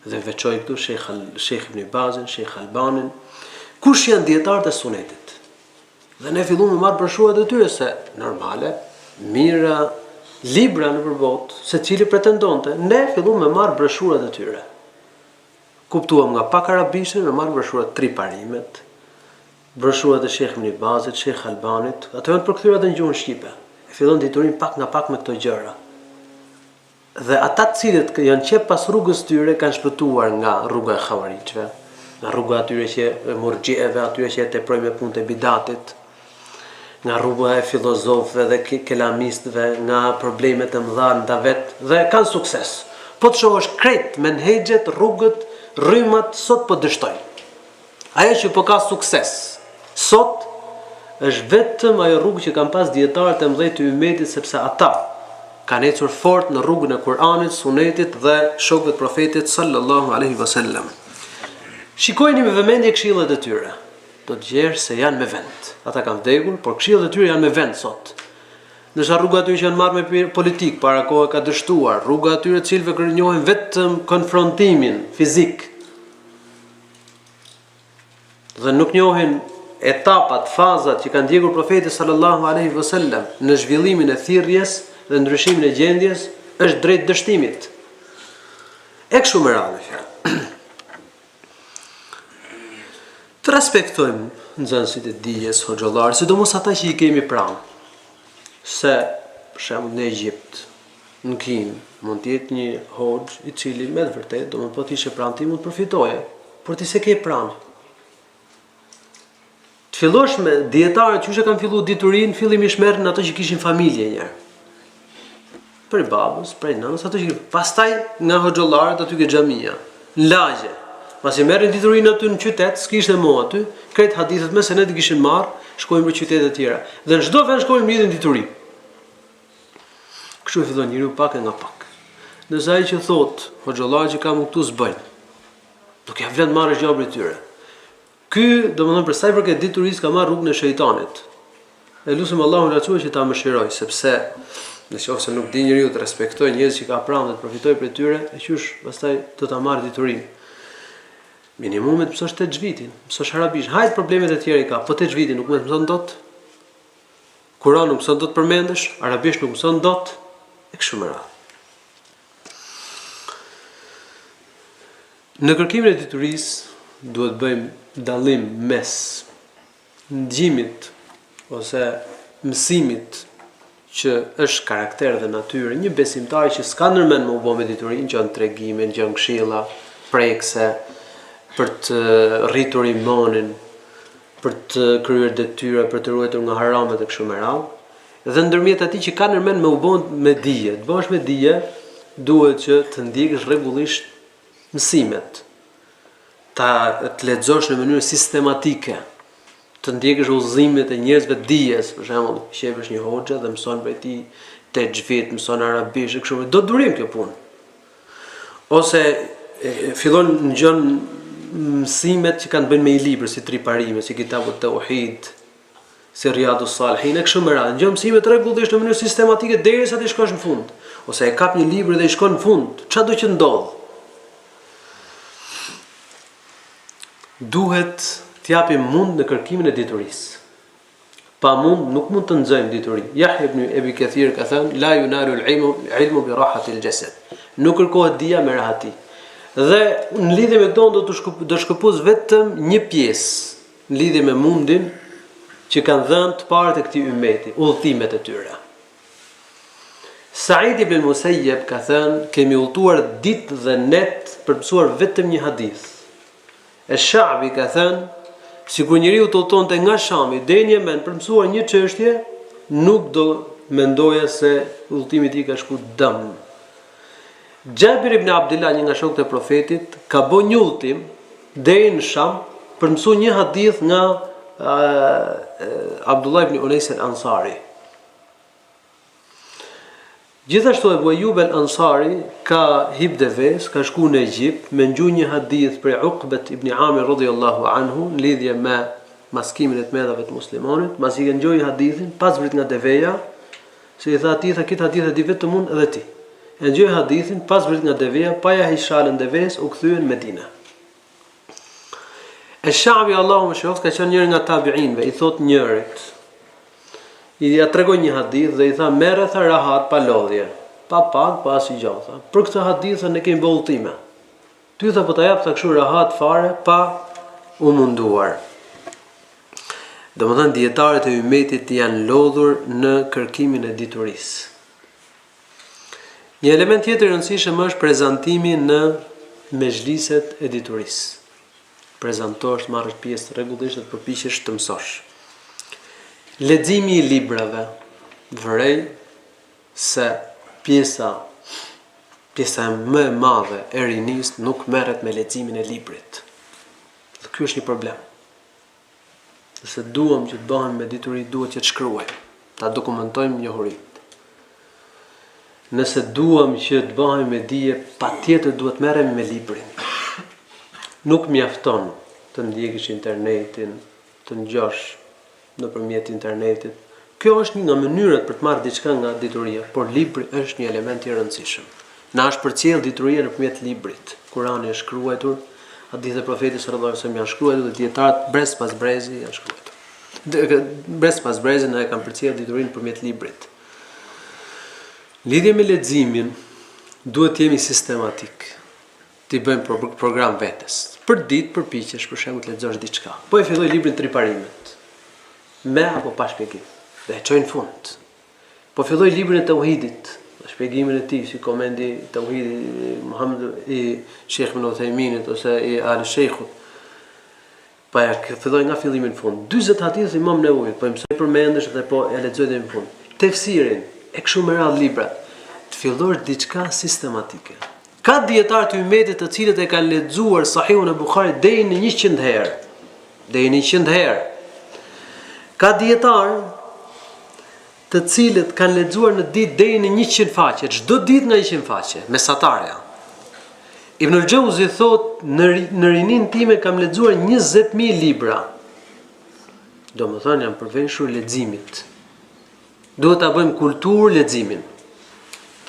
Dhe veçoj këtu Sheikh Ibn Bazin, Sheikh Albanin, kush janë dietarët e sunetit. Dhe ne filluam me marr broshurat e tyre se normale, mira libra në përbot, se cili pretendonte, ne filluam me marr broshurat e tyre. Kuptuam nga pak arabishtë, me marr broshurat të riparimet, broshurat e Sheikh Ibn Bazit, Sheikh Albanit, ato janë përkthyera në gjuhën shqipe. E fillon diturin pak nga pak me këto gjëra. Dhe ata të cilët janë qep pas rrugës tyre kanë shpëtuar nga rruga e xhawaritëve, nga rruga atyre që murxhieve, atyre që teprojnë me punët e bidatit, nga rruga e filozofëve dhe kelamistëve, nga problemet e mëdha nda vet dhe kanë sukses. Po të shohësh krejt menhexhet, rrugët, rrymat sot po dështojnë. Ajo që po ka sukses sot është vetëm ajo rrugë që kanë pas dietarët e mëdhenj të ummetit, sepse ata kanë ecur fort në rrugën e Kur'anit, Sunetit dhe shokëve të profetit sallallahu alaihi wasallam. Shikojini me vëmendje këshillat e tyre. Do të gjesh se janë me vend. Ata kanë vdekur, por këshillat e tyre janë me vend sot. Ndërsa rruga atyre që janë marrë me politik, para kohë ka dështuar, rruga atyre të cilëve njohin vetëm konfrontimin fizik. Dhe nuk njohin etapat, fazat që kanë ndjekur profeti sallallahu alaihi wasallam në zhvillimin e thirrjes, dhe ndryshimin e gjendjes është drejt dështimit. E kështu me radhë fjalë. Të respektojmë nxënësit e dijes, hoxhallarë, sidomos ata që i kemi pranë. Se për shembull në Egjipt, në Kinë, mund të jetë një hoxh i cili me të vërtetë do të thotë ishte pranë ti mund të përfitoje, por ti se ke pranë. Të fillosh me dietarët që kanë filluar diturinë, fillimisht merren ato që kishin familje një herë. Për babës, për nënës, ato që pastaj nga hoxhallarët aty ke xhamia, në lagje. Pasi merrin diturinë aty në qytet, s'kishte mo aty, këtë hadithet me senet i kishin marrë, shkojnë për qytete të tjera. Dhe në çdo vend shkojnë mbledhin dituri. Kështu fillon njeriu pak e nga pak. Nëse ai që thot, hoxhallarë që kam këtu s'bëjnë. Nuk ja vlen marrësh gjë për tyre. Ky, domethënë për sa i përket diturisë ka marrë rrugën e shejtanit. E lutem Allahun lartësuar që ta mëshiroj, sepse nëse nuk di njeriu të respektojë njerëz që ka pranë dhe të profitojë prej tyre, e qysh pastaj do ta marrë diturinë. Minimumet mësosh 8 vitin, mësosh arabisht. Hajt problemet e tjera i ka, po 8 vitin nuk më mëson dot. Kur'an nuk mëson dot përmendesh, arabisht nuk mëson dot, e kështu me radhë. Në kërkimin e diturisë duhet bëjmë dallim mes ndjimit ose mësimit që është karakter dhe natyrë, një besimtar që s'ka ndërmend më u bë me diturinë, gjon tregime, gjon këshilla, prekse, për të rritur imanin, për të kryer detyra, për të ruajtur nga haramat e kështu me radhë. Dhe ndërmjet atij që ka ndërmend me u bën me dije, të bësh me dije, duhet që të ndjekësh rregullisht mësimet, të lexosh në mënyrë sistematike, të ndjekësh udhëzimet e njerëzve të dijes, për shembull, shepësh një hoxha dhe mëson prej tij texhvid, mëson arabisht e kështu me. Do durim kjo punë. Ose fillon ngjon mësimet që kanë bënë me i libër, si Triparime, si Kitabut Tauhid, si Riyadus Salihin, e kështu me radhë. Ngjon mësimet rregullisht në mënyrë sistematike derisa të shkosh në fund. Ose e kap një libër dhe i shkon në fund. Çfarë do që ndodh? Duhet të japim mund në kërkimin e diturisë. Pa mund nuk mund të nxojmë diturinë. Yahya ibn Abi Kathir ka thënë, la yunalu al-ilmu bi rahati al-jasad. Nuk kërkohet dija me rahati. Dhe në lidhje me këto do shkëpuz vetëm një pjesë në lidhje me mundin që kanë dhënë të parët e këtij ummeti, udhëtimet e tyre. Said ibn al-Musayyib ka thënë, kemi udhëtuar ditë dhe net për mësuar vetëm një hadith. Ash-Sha'bi ka thënë, sikur njeriu të udhëtonte nga Shami deri në Yemen për mësuar një çështje, nuk do mendoja se udhëtimi i tij ka shkuar dëm. Jabir ibn Abdullah, një nga shokët e profetit, ka bën një udhëtim deri në Sham për mësuar një hadith nga Abdullah ibn Unais al-Ansari. Gjithashtu Abu Ayyub al-Ansari ka hip devës, ka shkuar në Egjipt me ngju një hadith për Uqbet ibn Amir radhiyallahu anhu në lidhje me maskimin e të mëdhave të muslimanit, pasi e ngjoi hadithin pas vrit nga deveja, se i tha atij, këtë hadith e di vetëm unë edhe ti. E ngjoi hadithin pas vrit nga deveja, pa ja hishalën devës, u kthyen në Medinë. Ash-Sha'bi, Allahu më shoft, ka qenë njëri nga tabi'inëve, i thot njërit, i ja tregoi një hadith dhe i tha, merre tha rahat pa lodhje, pa pak, pa asnjë gjë, tha. Për këtë hadith ne kemi bë udhëtime. Ty tha po ta jap tha kështu rahat fare pa u munduar. Domethënë dietarët e ummetit janë lodhur në kërkimin e diturisë. Një element tjetër i rëndësishëm është prezantimi në mezhliset e diturisë. Prezantosh, marrësh pjesë rregullisht dhe të përpiqesh të mësosh. Leximi i librave, vërej se pjesa më e madhe e rinis nuk merret me leximin e librit. Dhe ky është një problem. Nëse duam që të bëhem me dituri, duhet që të shkruajmë, ta dokumentojmë njohuritë. Nëse duam që të bëhem me dije, patjetër duhet merrem me librin. Nuk mjafton të ndjekësh internetin, të ngjosh nëpërmjet internetit. Kjo është një nga mënyrat për të marrë diçka nga dituria, por libri është një element i rëndësishëm. Na është përcjell dituria nëpërmjet librit. Kurani është shkruar, hadithet e profetit sallallahu alajhi wasallam janë shkruar dhe dietarët brez pas brezi janë shkruar. Brez pas brezi na e kanë përcjell diturinë nëpërmjet librit. Lidhje me leximin, duhet të jemi sistematik. Ti bëjmë program vetes. Për ditë përpiqesh për shembull të lexosh diçka. Po e filloj librin Tri Parimet. Me apo pa shpjegim. Dhe e çoj në fund. Po filloj librin e Tauhidit, shpjegimin e tij, si komendi Tauhidi Muhammed i Sheikh Ibn Uthayminit ose i Al-Sheikhut. Pa ja filloj nga fillimi në fund. 40 hadithe Imam Nevojit, po e mësoj përmendesh dhe po e lexoj deri në fund. Tefsirin e kështu me radhë libra. Të fillosh diçka sistematike. Ka dietar të ummetit të cilët e kanë lexuar Sahihun e Buhariut deri në 100 herë. Deri në 100 herë. Ka dietar të cilët kanë lexuar në ditë deri në 100 faqe, çdo ditë nga 100 faqe, mesatarja. Ibn al-Jauzi thot, në rinin time kam lexuar 20.000 libra. Do më thonë jam përveshur leximit. Duhet ta bëjmë kulturë leximin.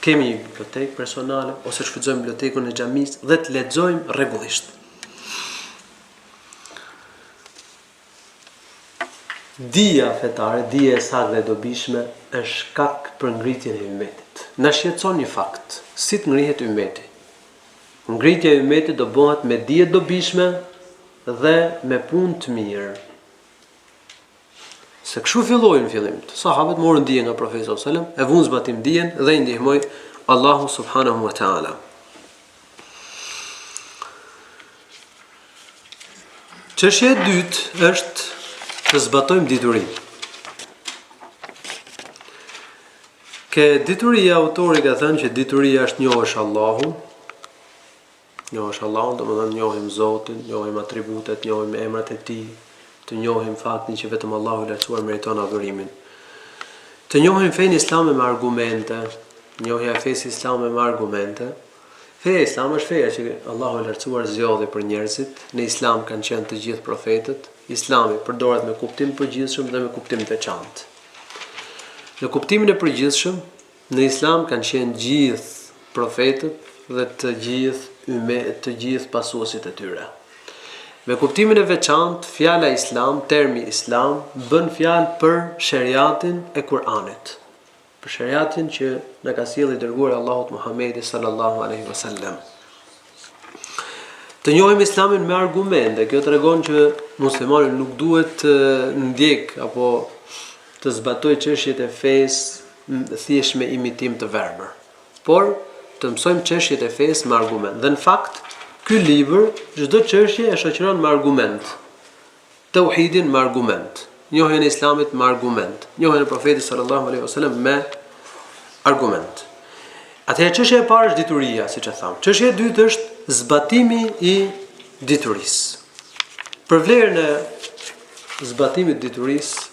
Kemi një bibliotekë personale ose shfrytëzojmë bibliotekën e xhamisë dhe të lexojmë rregullisht. Dija fetare, dija e saktë dhe dobishme është shkak për ngritjen e ummetit. Na shqetëson një fakt, si të ngrihet ummeti. Ngritja e ummetit do bëhet me dije të dobishme dhe me punë të mirë. Se kështu filloi në fillim. Sahabët morën dije nga profeti sallallahu alajhi wasallam, e vënë zbatim dijen dhe i ndihmoi Allahu subhanahu wa taala. Çështja e dytë është të zbatojmë diturinë. Ke dituria, autori ka thënë që dituria është njohësh Allahun. Njohësh Allahun, do të thonë njohim Zotin, njohim atributet, njohim emrat e Tij, të njohim faktin që vetëm Allahu i lartësuar meriton adhurimin. Të njohim fenë islame me argumente, njohja e fesë islame me argumente. Feja islame është feja që Allahu i lartësuar zgjodhi për njerëzit. Në Islam kanë qenë të gjithë profetët. Islami përdoret me kuptim përgjithshëm dhe me kuptim të veçantë. Në kuptimin e përgjithshëm, në Islam kanë qenë gjithë profetët dhe të gjithë pasuesit e tyre. Me kuptimin e veçantë, fjala Islam, termi Islam, bën fjalë për shariatin e Kur'anit. Për shariatin që na ka sjellë i dërguari Allahut Muhamedi sallallahu alaihi wasallam. Të njohim Islamin me argumente, kjo tregon që muslimani nuk duhet të ndjek apo të zbatoj çështjet e fesë thjesht me imitim të verbër, por të mësojmë çështjet e fesë me argument. Dhe në fakt, ky libër çdo çështje e shoqëron me argument. Tauhidin me argument, njohjen e Islamit me argument, njohjen e profetit sallallahu alaihi wasallam me argument. Atëherë çështja e parë është dituria, siç e tham. Çështja e dytë është zbatimi i diturisë. Për vlerën e zbatimit të diturisë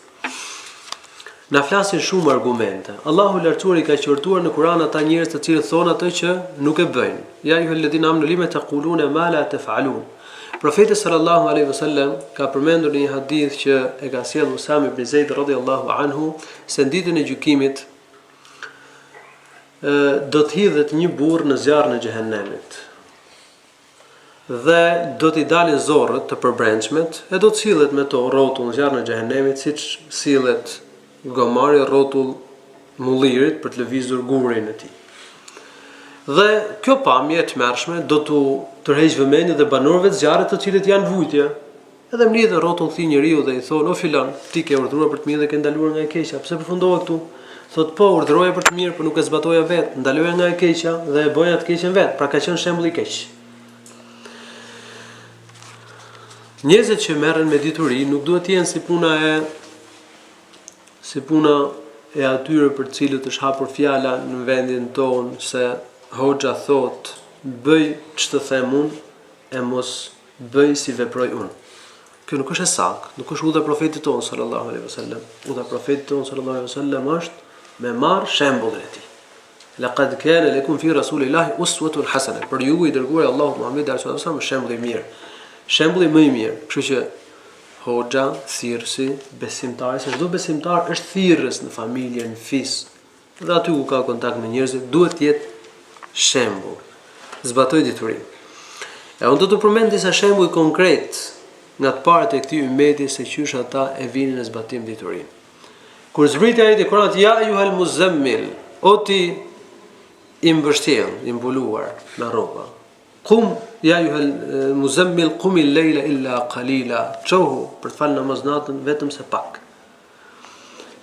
na flasin shumë argumente. Allahu i lartësuar i ka qortuar në Kur'an ata njerëz të cilët thonë atë që nuk e bëjnë. Ya ayyuhalladhina amanu lima taquluna ma la taf'alun. Profeti sallallahu alaihi wasallam ka përmendur në një hadith që e ka sjellë Usame ibn Zeid radhiyallahu anhu se në ditën e gjykimit do të hidhet një burr në zjarrin e xhehenemit. Dhe do t'i dalin zorrët të përbrendshmet e do të sillet me to rrotull në zjarrin e xhehenemit siç sillet gomari rrotull mullirit për të lëvizur gurin e tij. Dhe kjo pamje e tmerrshme do t'u tërheq vëmendjen dhe banorëve të zjarrit të cilët janë vujtje. Edhe mlidhe rrotull thi njeriu dhe i thonë: "O filan, ti ke urdhëruar për të mirë dhe ke ndaluar nga e keqja. Pse përfundove këtu?" Thot: "Po, urdhëroja për të mirë, por nuk e zbatoja vetë, ndaloja nga e keqja dhe e bëja të keqen vetë." Pra ka qenë shembull i keq. Njerëzit që merren me dituri nuk duhet të jenë si puna e atyre për të cilët është hapur fjala në vendin tonë se hoxha thot: "Bëj ç'të them unë e mos bëj si veproj unë." Kjo nuk është e saktë, nuk është udha profetit tonë sallallahu alaihi wasallam. Udha profetit tonë sallallahu alaihi wasallam është me marr shembullin e tij. Laqad kana lakum fi rasulillahi uswatun hasana. Për ju i dërguar Allahu Muhammed sallallahu alaihi wasallam shembull i mirë. Shembulli më i mirë. Kështu që hoxha, thirrsi, besimtari, se çdo besimtar është thirrës në familje, në fis. Dhe aty ku ka kontakt me njerëzit, duhet të jetë shembull. Zbatoj diturinë. E unë do të përmend disa shembuj konkret nga të parët e këtij ummeti se qysh ata e vinin në zbatim diturinë. Kur zbriti ajeti Kur'anit: "Ya ayyuhal muzammil", o ti i mbështjell, i mbuluar me rroba. Qum ya ayyuhal muzammil qum al-layla illa qalila. Çohu për të falë namaz natën vetëm se pak.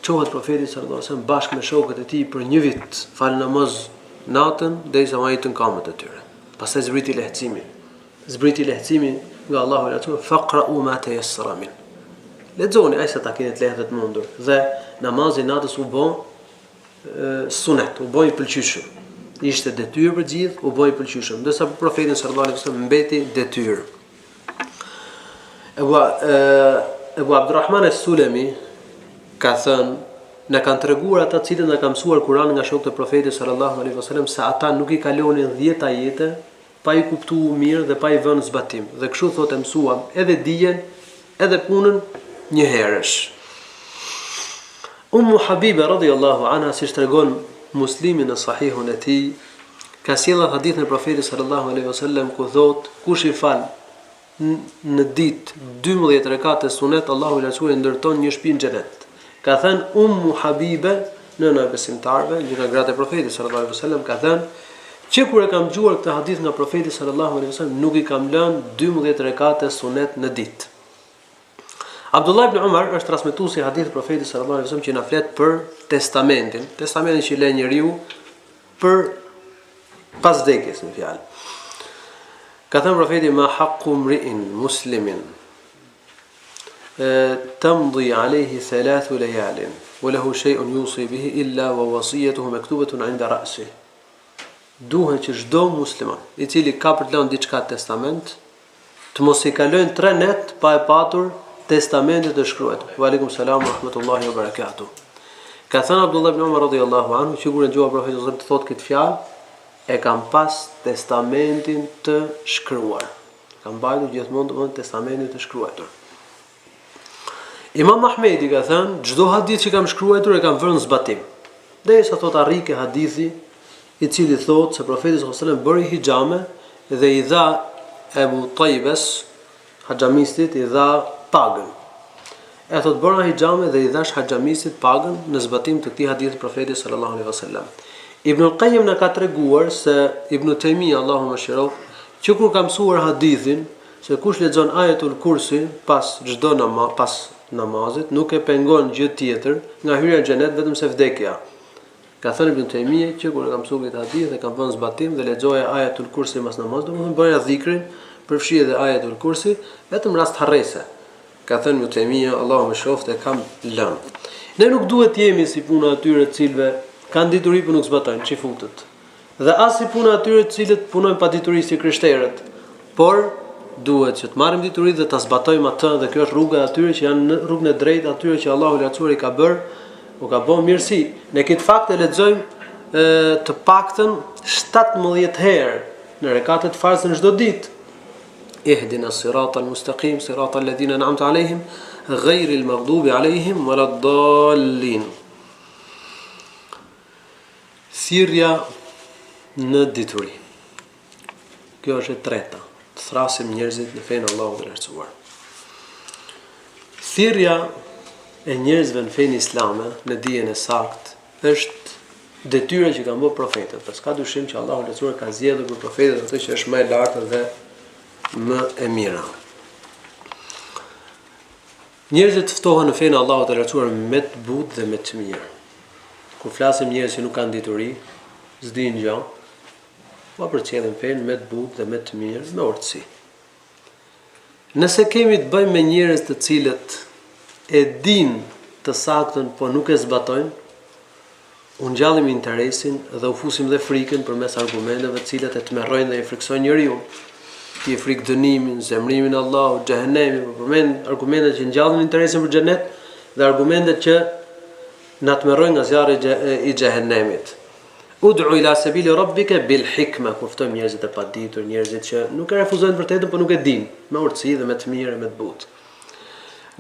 Çohet profeti sallallahu alaihi wasallam bashkë me shokët e tij për një vit, fal namaz natën derisa vajtën kamët e tyre. Pastaj zbriti lehtësimi. Zbriti lehtësimi nga Allahu i Lartësuar, faqra'u ma tayassara min. Lexoni ai sa ta keni të lehtë të mundur. Dhe namazi natës u bë sunet, u bë i pëlqyeshëm. Ishte detyrë për gjithë, u bë i pëlqyeshëm. Ndërsa për profetin sallallahu alaihi wasallam mbeti detyrë. Ebu Abdurrahman as-Sulami ka thënë, na kanë treguar ata cilët na ka mësuar Kur'anin nga shokët e profetit sallallahu alaihi wasallam se ata nuk i kalonin 10 ajete pa i kuptuar mirë dhe pa i vënë zbatim. Dhe kështu thotë mësuam edhe dijen, edhe punën një herësh. Ummu Habiba radhiyallahu anha, si tregon Muslimi në sahihun e tij, ka sjellë hadithin e profetit sallallahu alaihi wasallam ku thotë, kush i fal në ditë 12 rekate sunet, Allahu i Lartësuar ndërton një shtëpi në xhenet. Ka thënë Ummu Habiba, nëna e besimtarëve, një nga gratë e profetit sallallahu alaihi wasallam, ka thënë që kur e kam dëgjuar këtë hadith nga profeti sallallahu alaihi wasallam, nuk i kam lënë 12 rekate sunet në ditë. Abdullah ibn Umar është transmetuesi i hadithit profetit sallallahu alaihi wasallam që na flet për testamentin që le njeriu për pas vdekjes, në fjalë. Ka thënë profeti, ma haqqu mri'in muslimin tamdi alayhi 3 layalin wa lahu shay'un yusi bihi illa wa wasiyatuhu maktubatun 'inda ra'sihi. Duhet që çdo musliman i cili ka për të lënë diçka testament, të mos i kalojnë 3 net pa e patur testamentin të shkruar. Wa alaykum salam wa rahmatullahi wa barakatuh. Ka thënë Abdullah ibn Umar radhiyallahu anhu, që kur e dëgjova profetin sallallahu alaihi wasallam të thotë këtë fjalë, e kam pas testamentin të shkruar. Kam mbajtur gjithmonë domosdoshmë testamentin të shkruar. Imam Ahmedi ka thënë, çdo hadith që kam shkruar e kam vënë në zbatim. Derisa thot arrik e hadithi i cili thot se profeti sallallahu alaihi wasallam bëri hijame dhe i dha Ebu Taybes, haxhamistit, i dha pagën. E thot bëra hijame dhe i dhash haxhamistit pagën në zbatim të këtij hadithi profetit sallallahu alaihi wasallam. Ibn al-Qayyim na ka treguar se Ibn Taymija, Allahu mëshirof, që kur ka mësuar hadithin se kush lexon ajetul kursi pas çdo namazit, nuk e pengon gjë tjetër nga hyrja në xhenet vetëm se vdekja. Ka thënë Ibn Taymija që kur ka mësuar këtë hadith dhe ka vënë zbatim dhe lexoja ajetul kursi pas namazit, domethënë bëja dhikrin, përfshi edhe ajetul kursi, vetëm rast harrese. Ka thënë Ibn Taymija, Allahu mëshiroft, e kam lënë. Ne nuk duhet të jemi si puna atyre të cilëve kanë dituri për nuk zbatojnë, që futët. Dhe as si puna atyre të cilët punojnë pa dituri si krishterët. Por duhet që të marrim dituri dhe ta zbatojmë atë, dhe kjo është rruga e atyre që janë në rrugën e drejtë, atyre që Allahu i Lartësuar i ka bërë, u ka bërë mirësi. Ne këtë fakt e lexojmë të paktën 17 herë në rekatet farzë në çdo ditë. Ihdina siratal mustaqim, siratal ladhina an'amta alehim, ghayril maghdubi alehim waladdallin. Thirrja në dituri. Kjo është e treta. Të thrasim njerëzit në fenë Allahut të Lartësuar. Thirrja e njerëzve në fenë islame, në dijen e saktë, është detyra që kanë bërë profetët. Pas ka dyshim që Allahu i Lartësuar ka zgjedhur për profetët atë që është më e lartë dhe më e mira. Njerëzit ftohen në fenë Allahut të Lartësuar me të butë dhe me të mirë. Kur flasim njerëz që nuk kanë dituri, s'dinë gjë, pa përcjellin fenë me të butë dhe me të mirë, me urtësi. Nëse kemi të bëjmë me njerëz të cilët e dinë të saktën, po nuk e zbatojnë, u ngjallim interesin dhe u fusim dhe frikën përmes argumenteve të cilat e tmerrojnë dhe i friksojnë njeriu. Ti e frikë dënimin, zemrimin e Allahut, xhehenemin, përmend argumentet që ngjallin interesin për xhenet dhe argumentet që na tmerrojnë nga zjarri i xhehenemit. Ud'u ila sabili rabbika bil hikma, kur ftojmë njerëzit e paditur, njerëzit që nuk e refuzojnë vërtetën, por nuk e dinë, me urtësi dhe me të mirë, me të butë.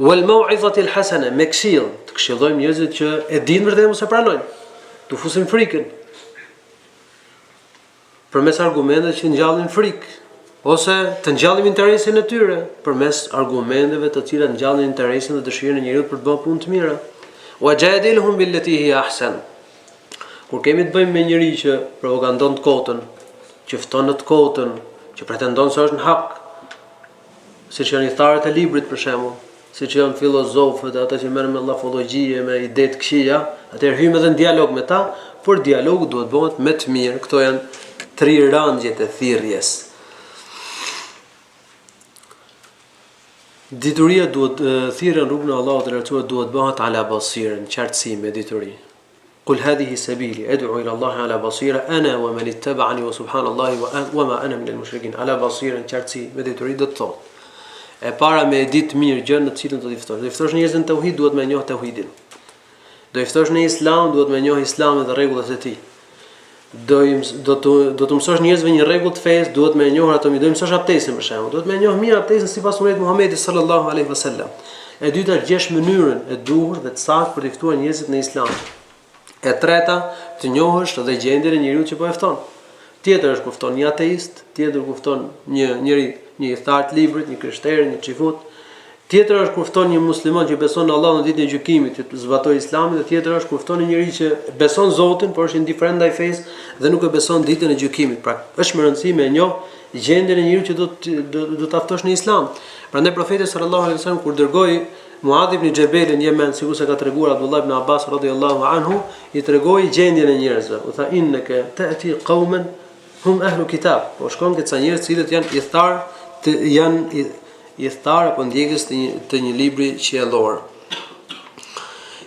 Wal mau'izati al hasana, me këshill, të këshillojmë njerëzit që e dinë vërtetën mos e pranojnë. Tu fusim frikën. Përmes argumenteve që ngjallin frikë, ose të ngjallim interesin e tyre përmes argumenteve të cilat ngjallin interesin dhe dëshirën e njeriu për të bërë punë të mira. Wa jadilhum billati hi ahsan. Kur kemi të bëjmë me njëri që propagandon të kotën, që fton në të kotën, që pretendon se është në hak, siç janë thtarët e librit për shembull, siç janë filozofët, ata që merren me llafologji, me ide të këqija, atëherë hyjmë edhe në dialog me ta, por dialogu duhet bëhet me të mirë. Këto janë 3 rangjet e thirrjes. Dituria duhet thirrja në rrugën e Allahut të lartësuar duhet bëhet ala basira, në qartësi me dituri. Qul hadhihi sabili ad'u ila Allah ala basira ana wa man ittaba'ani wa subhanallahi wa ma ana min al-mushrikin. Ala basira, në qartësi me dituri do të thotë. E para me e ditë mirë gjën në të cilën do t'i ftosh. Do i ftosh njerëzën në tauhid, duhet me njoh tauhidin. Do i ftosh në islam, duhet me njoh islamin dhe rregullat e tij. Do të mësosh njerëzve një rregull të fesë, duhet me njoh ato, do i mësosh abdestin për shembull. Duhet me njoh mirë abdestin sipas sunetit Muhamedit sallallahu alaihi wasallam. E dyta, gjesh mënyrën e duhur dhe të saktë për të ftuar njerëzit në islam. E treta, të njohësh dhe gjendjen e njeriu që po e fton. Tjetër është kur fton një ateist, tjetër kur fton një thart librit, një krishter, një xifut. Tjetër është kur fton një musliman që beson në Allahun në ditën e gjykimit, që zbatoi Islamin, dhe tjetër është kur fton një njerëz që beson Zotin, por është indiferent ndaj fesë dhe nuk e beson ditën e gjykimit. Pra, është më rëndësi me njoh gjendjen e njeriu që do ta ftosh në Islam. Prandaj profeti sallallahu alaihi wasallam kur dërgoi Muadh ibn Jabal në Yemen, sikur se ka treguar Abdullah ibn Abbas radhiyallahu anhu, i tregoi gjendjen e njerëzve. U tha innaka ta'ti qauman hum ahlu kitab. Po shkon këta njerëz të cilët janë i thtar apo ndjekës të një libri qiellor.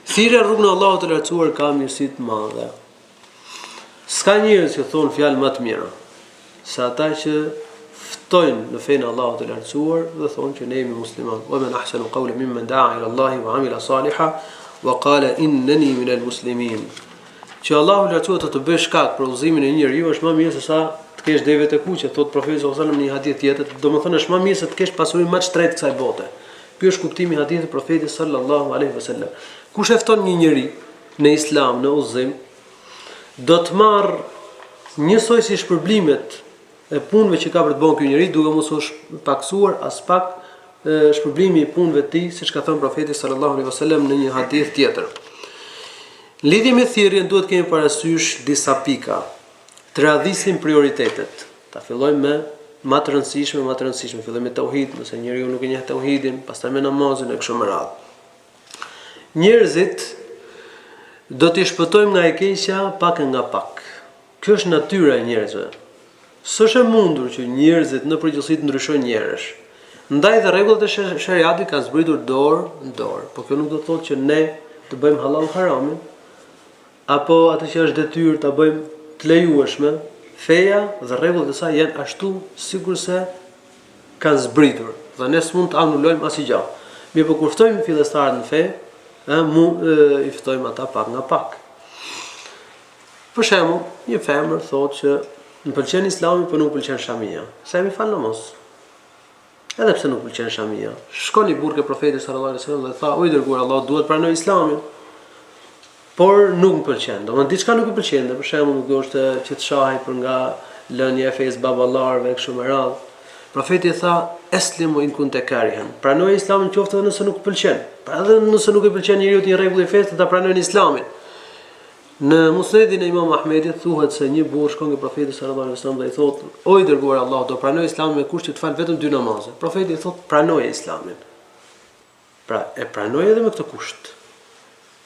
Thirrja rrugën e Allahut të lartësuar ka mirësi të mëdha. S'ka njerëz që thon fjalë më të mira se ata që ftojnë në fenë e Allahut të lartësuar dhe thonë që ne jemi musliman. Wa man ahsanu qawlan mimman da'a ila Allahi wa 'amila salihan wa qala innani minal muslimin. Që Allahu i lartësuar të bësh shkak për udhëzimin e njeriu është më mirë se sa të kesh deve të kuqe, thot profeti sallallahu alajhi wasallam në një hadith tjetër, domethënë është më mirë se të kesh pasurinë më të shtrenjtë kësaj bote. Ky është kuptimi i hadithit të profetit sallallahu alajhi wasallam. Kush e fton një njeri në islam, në udhëzim, do të marr njësoj si shpërblimet e punëve që ka për të bën ky njeri, duke mos u paksuar as pak shpërblimi i punëve të tij, siç ka thënë profeti sallallahu alajhi wasallam në një hadith tjetër. Në lidhje me thirrjen duhet kemi parasysh disa pika. Të radhisim prioritetet. Ta fillojmë me më të rëndësishme, fillojmë me tauhid, nëse njeriu nuk e njeh tauhidin, pastaj me namazin e kështu me radhë. Njerëzit do t'i shpëtojmë nga e keqja pak nga pak. Kjo është natyra e njerëzve. S'është e mundur që njerëzit në përgjithësi të ndryshojnë njerësh. Ndaj dhe rregullat e shariatit kanë zbritur dorë në dorë, por kjo nuk do të thotë që ne të bëjmë halal haramin, apo atë që është detyrë ta bëjmë të lejueshme. Feja dhe rregullat e saj janë ashtu sikurse kanë zbritur dhe ne s'mund të anulojmë asgjë. Mirë, po kur ftojmë fillestarët në fe, i ftojmë ata pak nga pak. Për shembull, një femër thotë që më pëlqen Islami, por nuk pëlqen shamia. Sa mi fal namaz. Edhe pse nuk pëlqen shamia. Shkon i burrë ke profeti sallallahu alaihi wasallam dhe tha: "O i dërguar Allah, duhet pranoj Islamin." Por nuk më pëlqen. Domethënë diçka nuk më pëlqen, për shembull nuk është që të shahi për nga lënia e fesë baballarëve kështu me radhë. Profeti tha: "Eslimu in kunte karihan." Pranoj Islamin qoftë edhe nëse nuk pëlqen. Pra edhe nëse nuk i pëlqen njeriu një rregull i fesë, ta pranojnë Islamin. Në Musnedin e Imam Ahmedit thuhet se një burrë shkon ke profeti sallallahu alaihi wasallam dhe i thotë: "O i dërguar Allah, do pranoj Islamin me kusht që të fal vetëm 2 namaze." Profeti i thotë: "Pranoj Islamin." Pra e pranoj edhe me këtë kusht.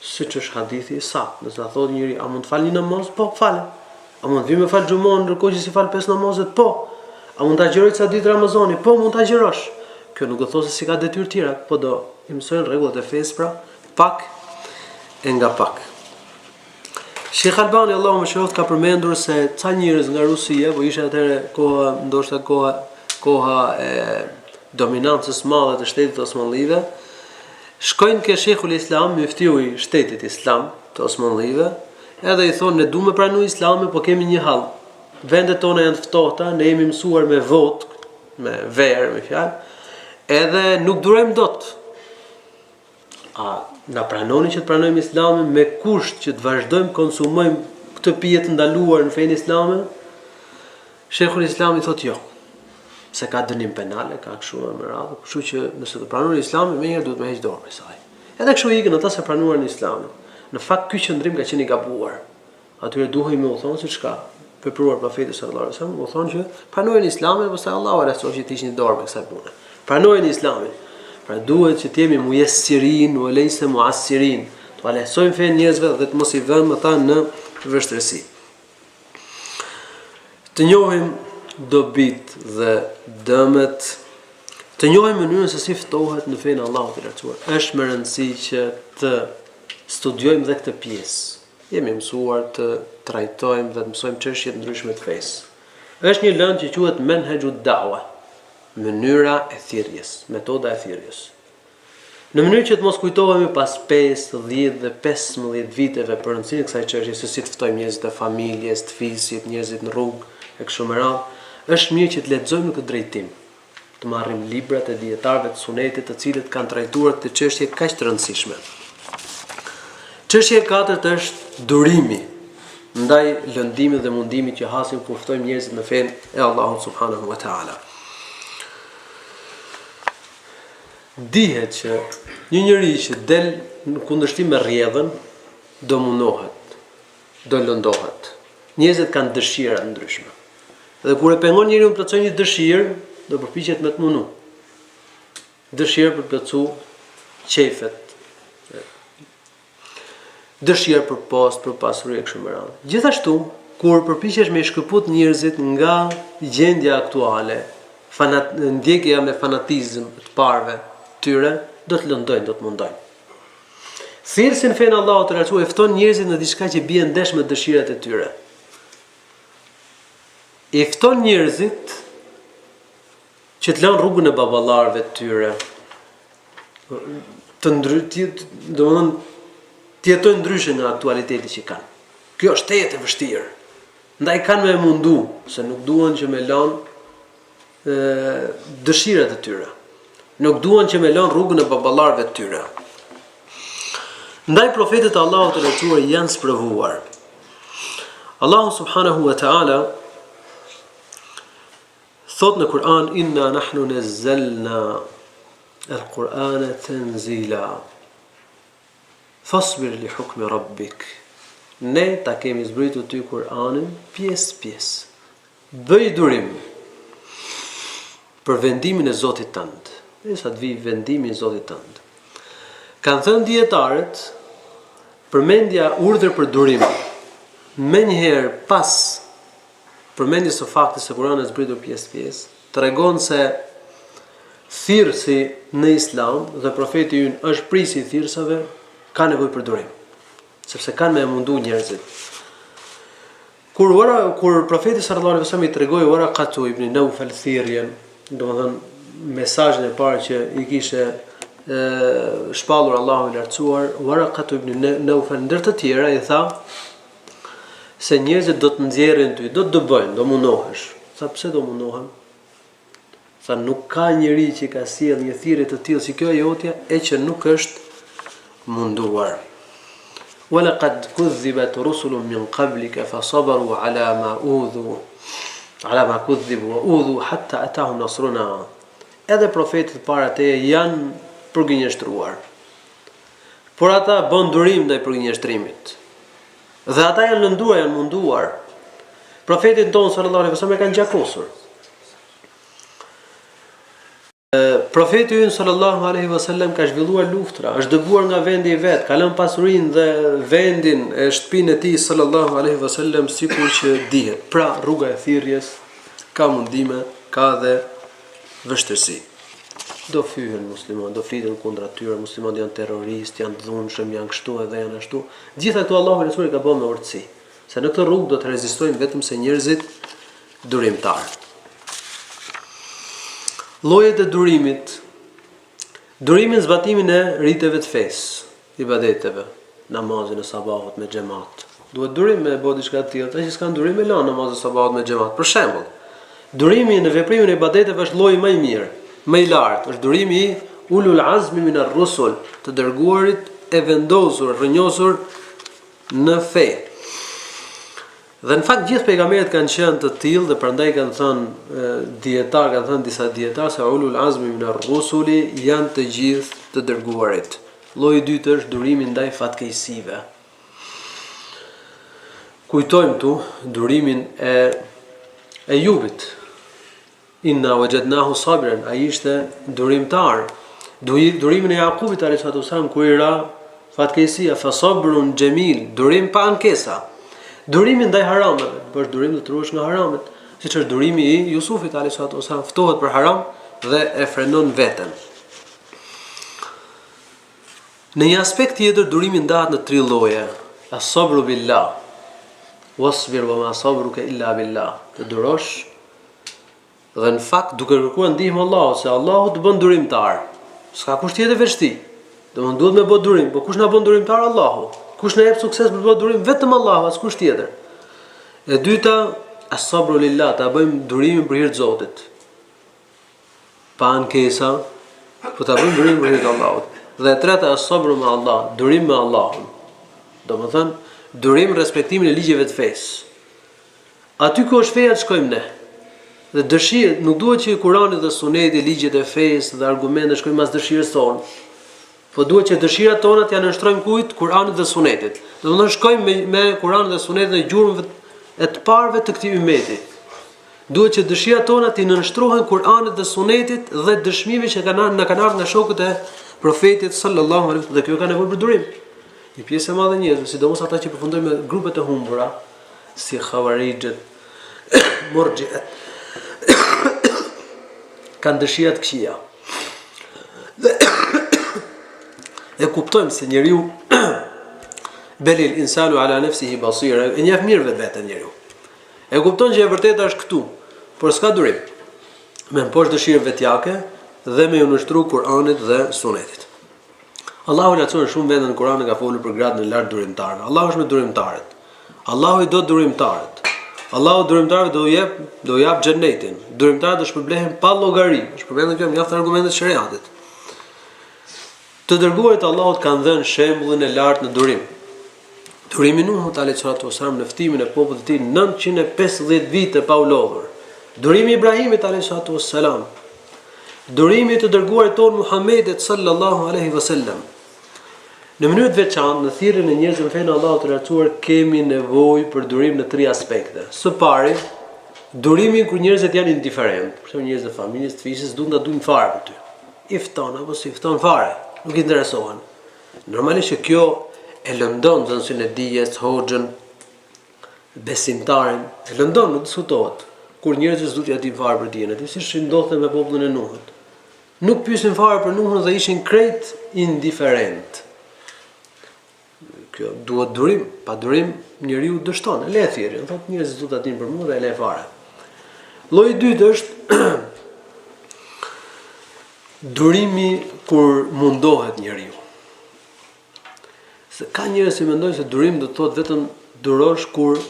Siç është hadithi i saktë, nëse thotë njëri, a mund të fal një namaz? Po, fal. A mund të vi me fal xhumon ndërkohë që si fal 5 namazet? Po. A mund ta agjëroj ca ditë Ramazani? Po, mund ta agjërosh. Kjo nuk do të thotë se si ka detyrë tjera, po do i mësojnë rregullat e fesë pra, pak e nga pak. Sheikh Albani Allahu më shëroft ka përmendur se ca njerëz nga Rusia, po ishte atëherë koha e dominancës së madhe të shtetit osmanlive, shkojnë ke Sheikhul Islam, muftiu i shtetit Islam të osmanlive, edhe i thonë: "Ne duam të pranojmë Islamin, po kemi një hall. Vendet tona janë të ftohta, ne jemi mësuar me votë, me verë, me fjalë, edhe nuk durojmë dot. A na pranoni që të pranojmë Islamin me kusht që të vazhdojmë konsumojmë këtë pije të ndaluar në fenë islame?" Sheikhul Islam i thotë: "Jo. Se ka dënim penal, ka kështu me radhë, kështu që nëse të pranojnë Islamin, më herë duhet me heq dorë prej saj." Edhe kështu ikën ata se pranuan Islamin. Në fakt ky qendrim ka qenë i gabuar. atyre duhej me u thonë se çka vepruar profeti sallallahu alaihi wasallam, u thonë që pranojnë Islamin, pastaj Allahu e rasoj që të ishin dorë me kësaj pune. Pranojnë Islamin. Pra duhet që të jemi muyassirin wa laysa muassirin. Të alesojmë fen njerëzve dhe të mos i vëmë më thanë në vështirësi. Të njohim dobit dhe dëmet, të njohim mënyrën se si ftohet në fenë Allahut të lartësuar. Është më rëndësi që të studiojmë dhe këtë pjesë. Jemi mësuar të trajtojmë dhe të mësojmë çështje të ndryshme të fesë. Është një lëndë që quhet menhexhud da'wa, mënyra e thirrjes, metoda e thirrjes. Në mënyrë që të mos kujtohemi pas 5, 10 dhe 15 viteve për rëndësinë e kësaj çështje, se si të ftojmë njerëzit e familjes, të fisit, njerëzit në rrugë e kështu me radhë, është mirë që të lexojmë në këtë drejtim, të marrim librat e dietarëve të sunetit, të cilët kanë trajtuar këtë çështje kaq të rëndësishme. Çështja e katërt është durimi ndaj lëndimit dhe mundimit që hasim kur ftojmë njerëzit në fenë e Allahut subhanahu wa taala. Dihet që një njeri që del në kundërshtim me rrjedhën do mundohet, do lëndohet. Njerëzit kanë dëshira ndryshme. Dhe kur e pengon njeriu të plotësojë një dëshirë, do përpiqet me të mundu. Dëshirë për të plotësuar qefet, dëshirë për post, për pasuri e kështu me radhë. Gjithashtu, kur përpiqesh me shkëput njerëzit nga gjendja aktuale, ndjekja me fanatizëm të parëve tyre, do të lëndojnë, do të mundojnë. Thirrsi në fenë Allahut të lartësuar e fton njerëzit në diçka që bie ndesh me dëshirat e tyre. I fton njerëzit që të lanë rrugën e baballarëve të tyre, domethënë të jetojnë ndryshe nga aktualiteti që kanë. Kjo është tetë e vështirë. Ndaj kanë me mundu, se nuk duan që me lanë dëshirat e tyre. Nuk duan që me lanë rrugën e baballarëve të tyre. Ndaj profetët e Allahut të lartësuar janë sprovuar. Allahu subhanahu wa ta'ala thot në Kur'an, inna nahnu nazzalna al-Qur'ana tanzila. Fasbir li hukmi rabbik. Ne ta kemi zbritur ty Kur'anin pjesë. Bëj durim për vendimin e Zotit tënd. Sa të vi vendimi i Zotit tënd. Kanë thënë dietarët, përmendja urdhër për durim, menjëherë pas përmendjes së faktit se Kur'ani është zbritur pjesë, tregon se thirrsi në Islam dhe profeti ynë është prisi i thirrsave, ka nevojë për durim, sepse kanë me mundu njerëzit. Kur profeti sallallahu alaihi wasallam i tregoi Waraqatu ibn Nawfal thirrjen, domethënë mesazhin e parë që i kishte shpallur Allahu i lartësuar, Waraqatu ibn Nawfal ndër të tjera i tha se njerëzit do të nxjerrin ty, do të dëbojnë, do mundohesh. Sa pse do mundohem? Sa nuk ka njeri që ka sjell një thirrje të tillë si kjo e jotja e që nuk është munduar. Walaqad kuzzibat rusulun min qablika fasabaru ala ma kuzzibu wa udhu hatta atahum nasruna. Edhe profetët para teje janë përgënjeshtruar. Por ata bën durim ndaj përgënjeshtrimit. Dhe ata janë lënduar, janë munduar. Profetin tonë sallallahu alaihi wasallam e kanë gjakosur. Profeti ynë sallallahu alaihi wasallam ka zhvilluar luftra, është dëbuar nga vendi i vet, ka lënë pasurinë dhe vendin e shtëpinë e tij sallallahu alaihi wasallam sikur që dihet. Pra rruga e thirrjes ka mundime, ka dhe vështirësi. Do fyhen muslimanë, do fliten kundër atyre, muslimanët janë terroristë, janë dhunshëm, janë kështu edhe janë ashtu. Gjithë ato Allahu i ka bënë me urtësi, se në këtë rrugë do të rezistojnë vetëm se njerëzit durimtar. Llojet e durimit. Durimin zbatimin e riteve të fesë, ibadeteve, namazin e sabahut me xhamat. Duhet durim me bë diçka të tillë, ata që s'kan durim me lënë namazin e sabahut me xhamat. Për shembull, durimi në veprimin e ibadeteve është lloji më i mirë, më i lartë, është durimi i ulul azmi min ar-rusul, të dërguarit e vendosur, rrënjosur në fe. Dhe në fakt gjithë pejgamberët kanë qenë të tillë dhe prandaj kanë thënë disa dietar se ulul azmi min ar-rusuli janë të gjithë të dërguarit. Lloji i dytë është durimi ndaj fatkeqësive. kujtojmë tu durimin e Ejubit. Inna wajadnahu sabiran, ai ishte durimtar. Durimin e Jakubit alayhi salatu wasalam kur i ra fatkeqësia, fa sabrun jamil, durim pa ankesa. Durimi ndaj harameve, për durim të ruhesh nga haramet, siç është durimi i Jusufit alayhi salatu wasalam, ftohet për haram dhe e frenon veten. Në një aspekt tjetër durimi ndahet në 3 lloje. As-sabru billah, wasbir wa ma sabruka illa billah. Të durosh dhe në fakt duke kërkuar ndihmë Allahut, se Allahu të bën durimtar. S'ka kusht tjetër veç ti. Domethënë duhet me bë durim, po kush na bën durimtar? Allahu. Kush na jep sukses për të bërë durim? Vetëm Allahu, as kush tjetër. E dyta, as-sabru lillah, ta bëjmë durimin për hir të Zotit. Pa ankesa, po ta bëjmë durimin për hir të Allahut. Dhe e treta, as-sabru me Allah, durim me Allahun. Domethënë, durim respektimin e ligjeve të fesë. Aty ku është feja të shkojmë ne. Dhe dëshirë, nuk duhet që Kurani dhe Suneti, ligjet e fesë dhe argumentet shkojnë mas dëshirës tonë. Po duhet që dëshirat tona t'ja nënshtrojmë kujt? Kuranit dhe Sunetit. Domethënë shkojmë me Kuranin dhe Sunetin e gjurmëve e të parëve të këtij ummeti. Duhet që dëshirat tona t'i nënshtrohen Kuranit dhe Sunetit dhe dëshmive që na kanë ardhur nga shokët e profetit sallallahu alaihi wasallam, dhe kjo ka nevojë për durim. Një pjesë e madhe e njerëzve, sidomos ata që përfundojnë me grupet e humbura, si Khawarijët, Murji'at, kanë dëshira të këqija. E kuptojmë se njeriu belil insanu ala nafsihi basira, e njeh mirë vetveten njeriu. E kupton që e vërteta është këtu, por s'ka durim. Me mposh dëshirë vetjake dhe me u nështru Kur'anit dhe Sunetit. Allahu lacon shumë vende në Kur'an ka folur për gradën e lartë durimtarëve. Allahu është me durimtarët. Allahu i do durimtarët. Allahu durimtarëve do jap xhenetin. Durimtarët do shpërblehen pa llogari. Shpërblehen kjo mjaft argumente të shariatit. Të dërguarit e Allahut kanë dhënë shembullin e lartë në durim. Durimi Nuhut alayhi salatu wasalam në ftimin e popullit të tij 950 vite pa u lodhur. Durimi Ibrahimit alayhi salatu wasalam. Durimi të dërguarit ton Muhammedit sallallahu alaihi wasallam. Në mënyrë të veçantë në thirrjen e njerëzve në fenë Allahut të lartësuar kemi nevojë për durim në 3 aspekte. Së pari, durimi kur njerëzit janë indiferent, për shembull njerëz të familjes, të fishës, duan ta duajnë fare për ty. I fton apo si fton fare. Nuk i interesohen. Normalisht që kjo e lëndon zonësin e dijes, hoxhën, besimtarin, e lëndon, nuk diskutohet. Kur njerëzit s'du t'ja dinë fare për dijen e tij, siç ndodhte me popullin e Nuhut. Nuk pyesin fare për Nuhun dhe ishin krejt indiferent. Kjo duhet durim, pa durim njeriu dështon, e le thirrjen, thotë njerëzit s'du ta dinë për mua dhe e le fare. Lloji i dytë është durimi kur mundohet njeriu. Se ka njerëz që mendojnë se durim do të thotë vetëm durosh kur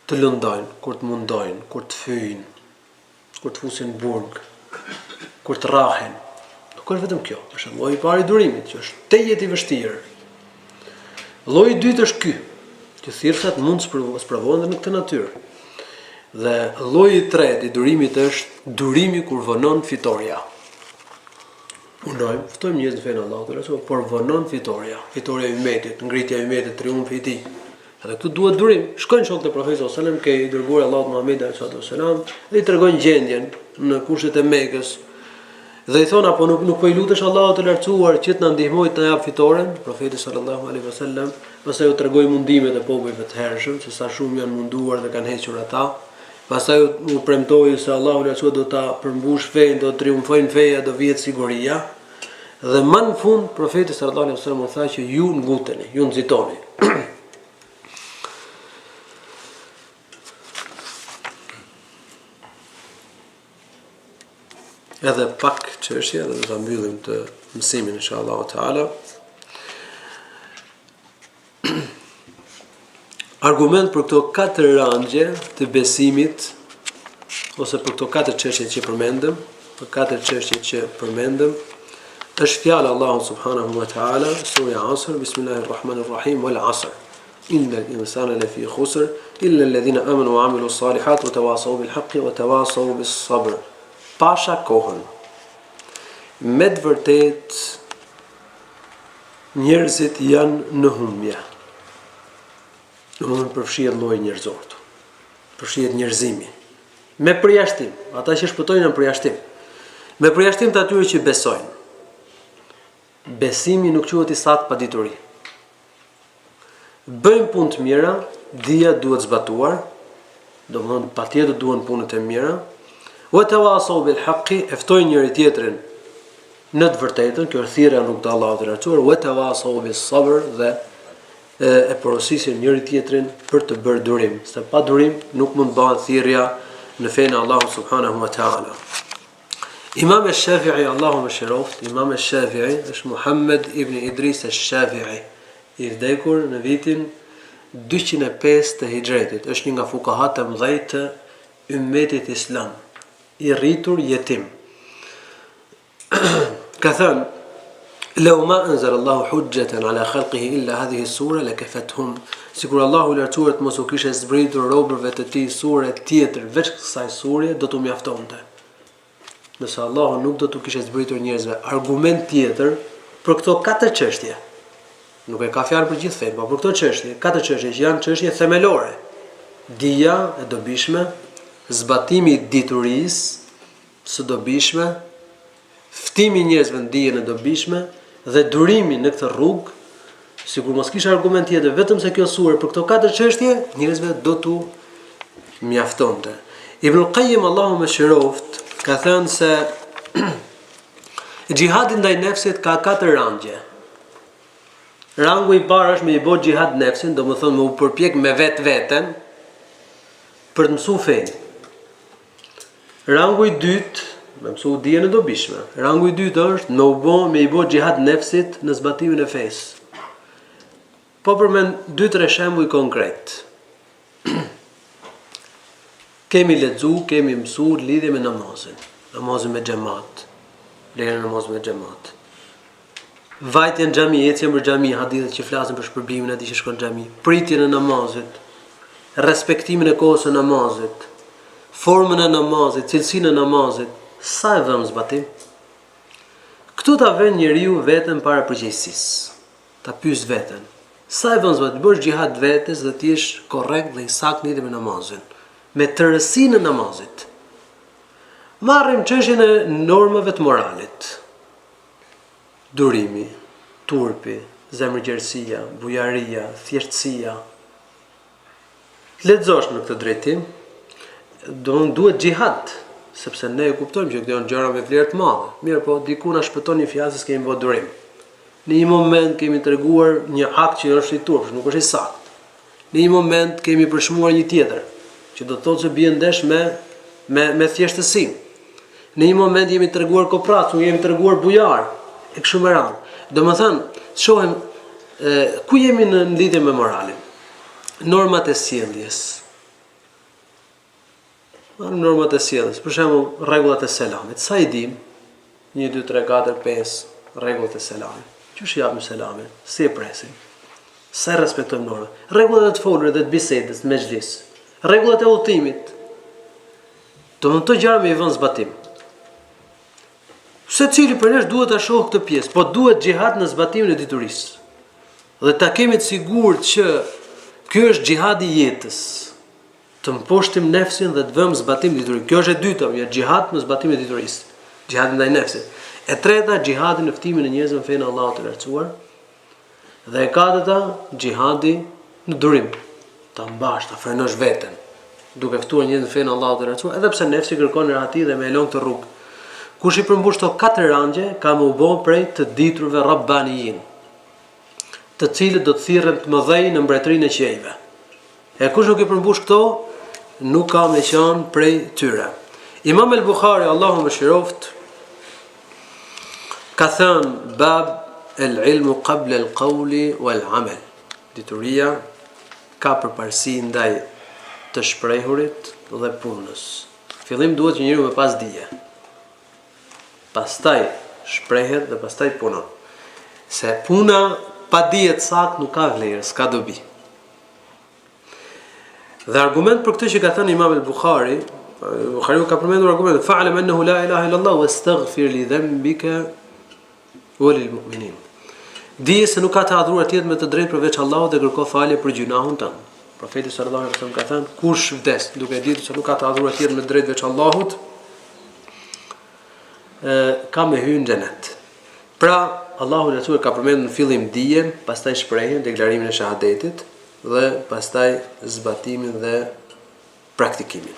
të lëndojnë, kur të mundojnë, kur të fyjnë, kur të fusin burg, kur të rrahen. Nuk është vetëm kjo, është lloji i parë i durimit, që është tejet i vështirë. Lloji i dytë është ky, që thjesht mund të sprovohen në këtë natyrë. Dhe lloji i tretë i durimit është durimi kur vonon fitoria. Punojmë, ftojmë njerëz në fenë Allahut, por vonon fitoria. Fitoria e ummetit, ngritja e ummetit, triumfi i tij. Edhe këtu duhet durim. Shkojnë shokët e Profetit sallallahu alajhi wasallam ke i dërguar Allahut Muhammed sallallahu alajhi wasallam dhe i tregojnë gjendjen në kushtet e Mekës. Dhe i thonë apo nuk po i lutesh Allahut të lartësuar që të na ndihmojë të na jap fitoren? Profeti sallallahu alajhi wasallam pastaj u tregoi mundimet e popujve të hershëm, se sa shumë janë munduar dhe kanë hequr ata. Pastaj u premtoi se Allahu lartësuar do ta përmbush fenë, do triumfojnë feja, do vihet siguria. Dhe më në fund Profeti sallallahu alajhi wasallam u tha që ju nguteni, ju nxitoni. Edhe pak çështje dhe do ta mbyllim të mësimin inshallah taala. Argument për këto 4 rangje të besimit ose për këto 4 çështje që përmendëm, është fjala Allahu subhanahu wa taala, sura Asr, bismillahirrahmanirrahim wal asr. Innal insana lafi khusr illa alladhina amanu wa amilu salihat wa tawasaw bil haqqi wa tawasaw bis sabr. Pasha kohën. Me të vërtet njerëzit janë në humbje. Domethënë përfshihet lloji njerëzor. Përfshihet njerëzimi. Me përjashtim, ata që shpëtojnë në përjashtim. Me përjashtim të atyre që besojnë. Besimi nuk quhet i saktë pa dituri. Bëjmë punë të mira, dija duhet zbatuar, domethënë patjetër duhen punët e mira. Wa tawasaw bil haqqi, ftojnë njëri tjetrin në të vërtetën, kjo është thirrja në rrugt të Allahut të lartësuar, wa tawasaw bis sabr, dhe e porosisin njëri tjetrin për të bërë durim, se pa durim nuk mund bëhet thirrja në fenë e Allahut subhanahu wa taala. Imam al-Shafi'i, Allahu mëshiroft, Imam al-Shafi'i është Muhammed ibn Idris al-Shafi'i, i vdekur në vitin 205 të Hijretit, është një nga fuqahat e mëdhej të ummetit islam, i rritur jetim. Ka thënë: "Law ma anzala Allahu hujjatan ala khalqihi illa hadhihi sura lakafatuhum." Sikur Allahu i lartësuar mos u kishte zbritur robërve të tij sure tjetër veç kësaj sure, do t'u mjaftonte. Nëse Allahu nuk do t'u kishte zbritur njerëzve argument tjetër për këto katër çështje. Nuk e ka fjalë për gjithë fen, por për këto çështje, katër çështje që janë çështje themelore. Dija e dobishme, zbatimi i diturisë së dobishme, ftimi i njerëzve në dijen e dobishme dhe durimi në këtë rrugë, sikur mos kishte argument tjetër vetëm se kjo sure për këto katër çështje, njerëzve do t'u mjaftonte. Ibn Qayyim, Allahu mëshiroft, ka thënë se xhihadi ndaj nefsit ka katër rangje. Rangu i parë është me i bë xhihad nefsin, domethënë me u përpjek me vetveten për të mësuar fenë. Rangu i dytë, me mësu dijen e dobishme. Rangu i dytë është me i bë xhihad nefsit në zbatimin e fesë. Po përmend 2-3 shembuj konkret. Kemi lexu, kemi mësuar lidhje me namazin. Namazin me xhamat. Lejen e namazit me xhamat. Vajtjen në xhami, ecjen për xhami, hadithet që flasin për shpërblimin e atij që shkon në xhami, pritjen e namazit, respektimin e kohës së namazit, formën e namazit, cilësinë e namazit, sa e vëmë zbatim? Këtu ta vën njeriu veten para përgjegjësisë. Ta pyes veten. Sa e vëmë zbatim? Bësh xhihad vetes dhe ti je korrekt dhe i saktë lidhur me namazin, me tërësinë e namazit. Marrim çështjen e normave të moralit. Durimi, turpi, zemërgjerësia, bujaria, thjeshtësia. Lexosh në këtë drejtim, duhet xhihad, sepse ne e kuptojmë që këto janë gjëra me vlerë të madhe. Mirë, po diku na shpëton një fjalë se kemi bërë durim. Në një moment kemi treguar një akt që është i turpshëm, nuk është i saktë. Në një moment kemi përshmuar një tjetër, që do të thotë se bie ndesh me thjeshtësinë. Në një moment jemi treguar koprat, nuk jemi treguar bujar, e kështu me radhë. Domethënë, shohim ku jemi në lidhje me moralin. Normat e sjelljes. Normat e sjelljes, për shembull, rregullat e selamit. Sa i dim? 1 2 3 4 5 rregullat e selamit. Çu japim selamin? Si e presim? Sa respektojmë normat? Rregullat e të folur dhe të bisedës në mexhlis. Rregullat e udhëtimit. Domethënë këto gjëra me i vën zbatim. Secili për nesh duhet ta shohë këtë pjesë, po duhet xhihad në zbatimin e diturisë. Dhe ta kemi të sigurt që ky është xhihadi i jetës. Të mposhtim nefsin dhe të vëmë zbatim diturisë. Kjo është e dyta, ja xhihad në zbatimin e diturisë. Xhihadi ndaj nefsit. E treta, xhihadi në ftimin e njerëzve në fenë e Allahut të lartësuar. Dhe e katërta, xhihadi në durim. Ta mbash, ta frenosh veten, duke ftuar njerëz në fenë e Allahut të lartësuar, edhe pse nefsi kërkon rahati dhe me e lën këtë rrugë. Kush i përmbush këto katër rangje, ka më u bë prej të diturve rabbaniyin, të cilët do të thirren të mëdhej në mbretërinë e qiejve. E kush nuk i përmbush këto, nuk ka me qenë prej tyre. Imam el-Bukhari, Allahu mëshiroft, ka thënë bab el-ilmu qabla el-qawli wal-amal. Dituria ka përparësi ndaj të shprehurit dhe punës. Fillim duhet që njeriu me pas dije. Pastaj shprehet dhe pastaj punon. Se puna pa dije të saktë nuk ka vlerë, s'ka dobi. Dhe argument për këtë që ka thënë Imam el-Bukhari, Bukhariu ka përmendur argumentin fa'lam annahu la ilaha illa Allah wastaghfir li dhanbika wa lil mu'minin. Dije se nuk ka të adhuruar tjetër me të drejtë përveç Allahut dhe kërko falje për gjunahun tënd. Profeti sallallahu alaihi wasallam ka thënë, kush vdes duke ditur se nuk ka të adhuruar tjetër me drejt veç Allahut, ka me hyrë në xhenet. Pra, Allahu Rasul ka përmendur në fillim dijen, pastaj shprehjen, deklarimin e shahadetit dhe pastaj zbatimin dhe praktikimin.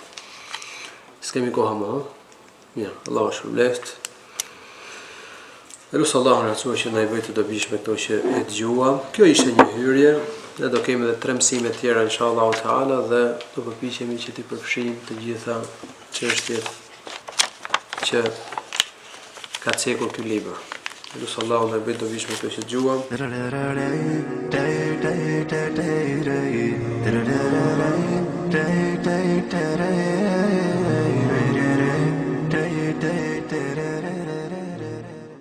S'kemi kohë më, mirë, Allahu shpëleft. Lusë Allahu Rasul që na i bëjë të dobishme këto që e dëgjuam. Kjo ishte një hyrje, ne do kemi edhe 3 mësime tjera inshallah taala dhe do përpiqemi që t'i përfshijmë të gjitha çështjet që ka cekur ky libër. Lusë Allahu na i bëjë të dobishme këto që dëgjuam.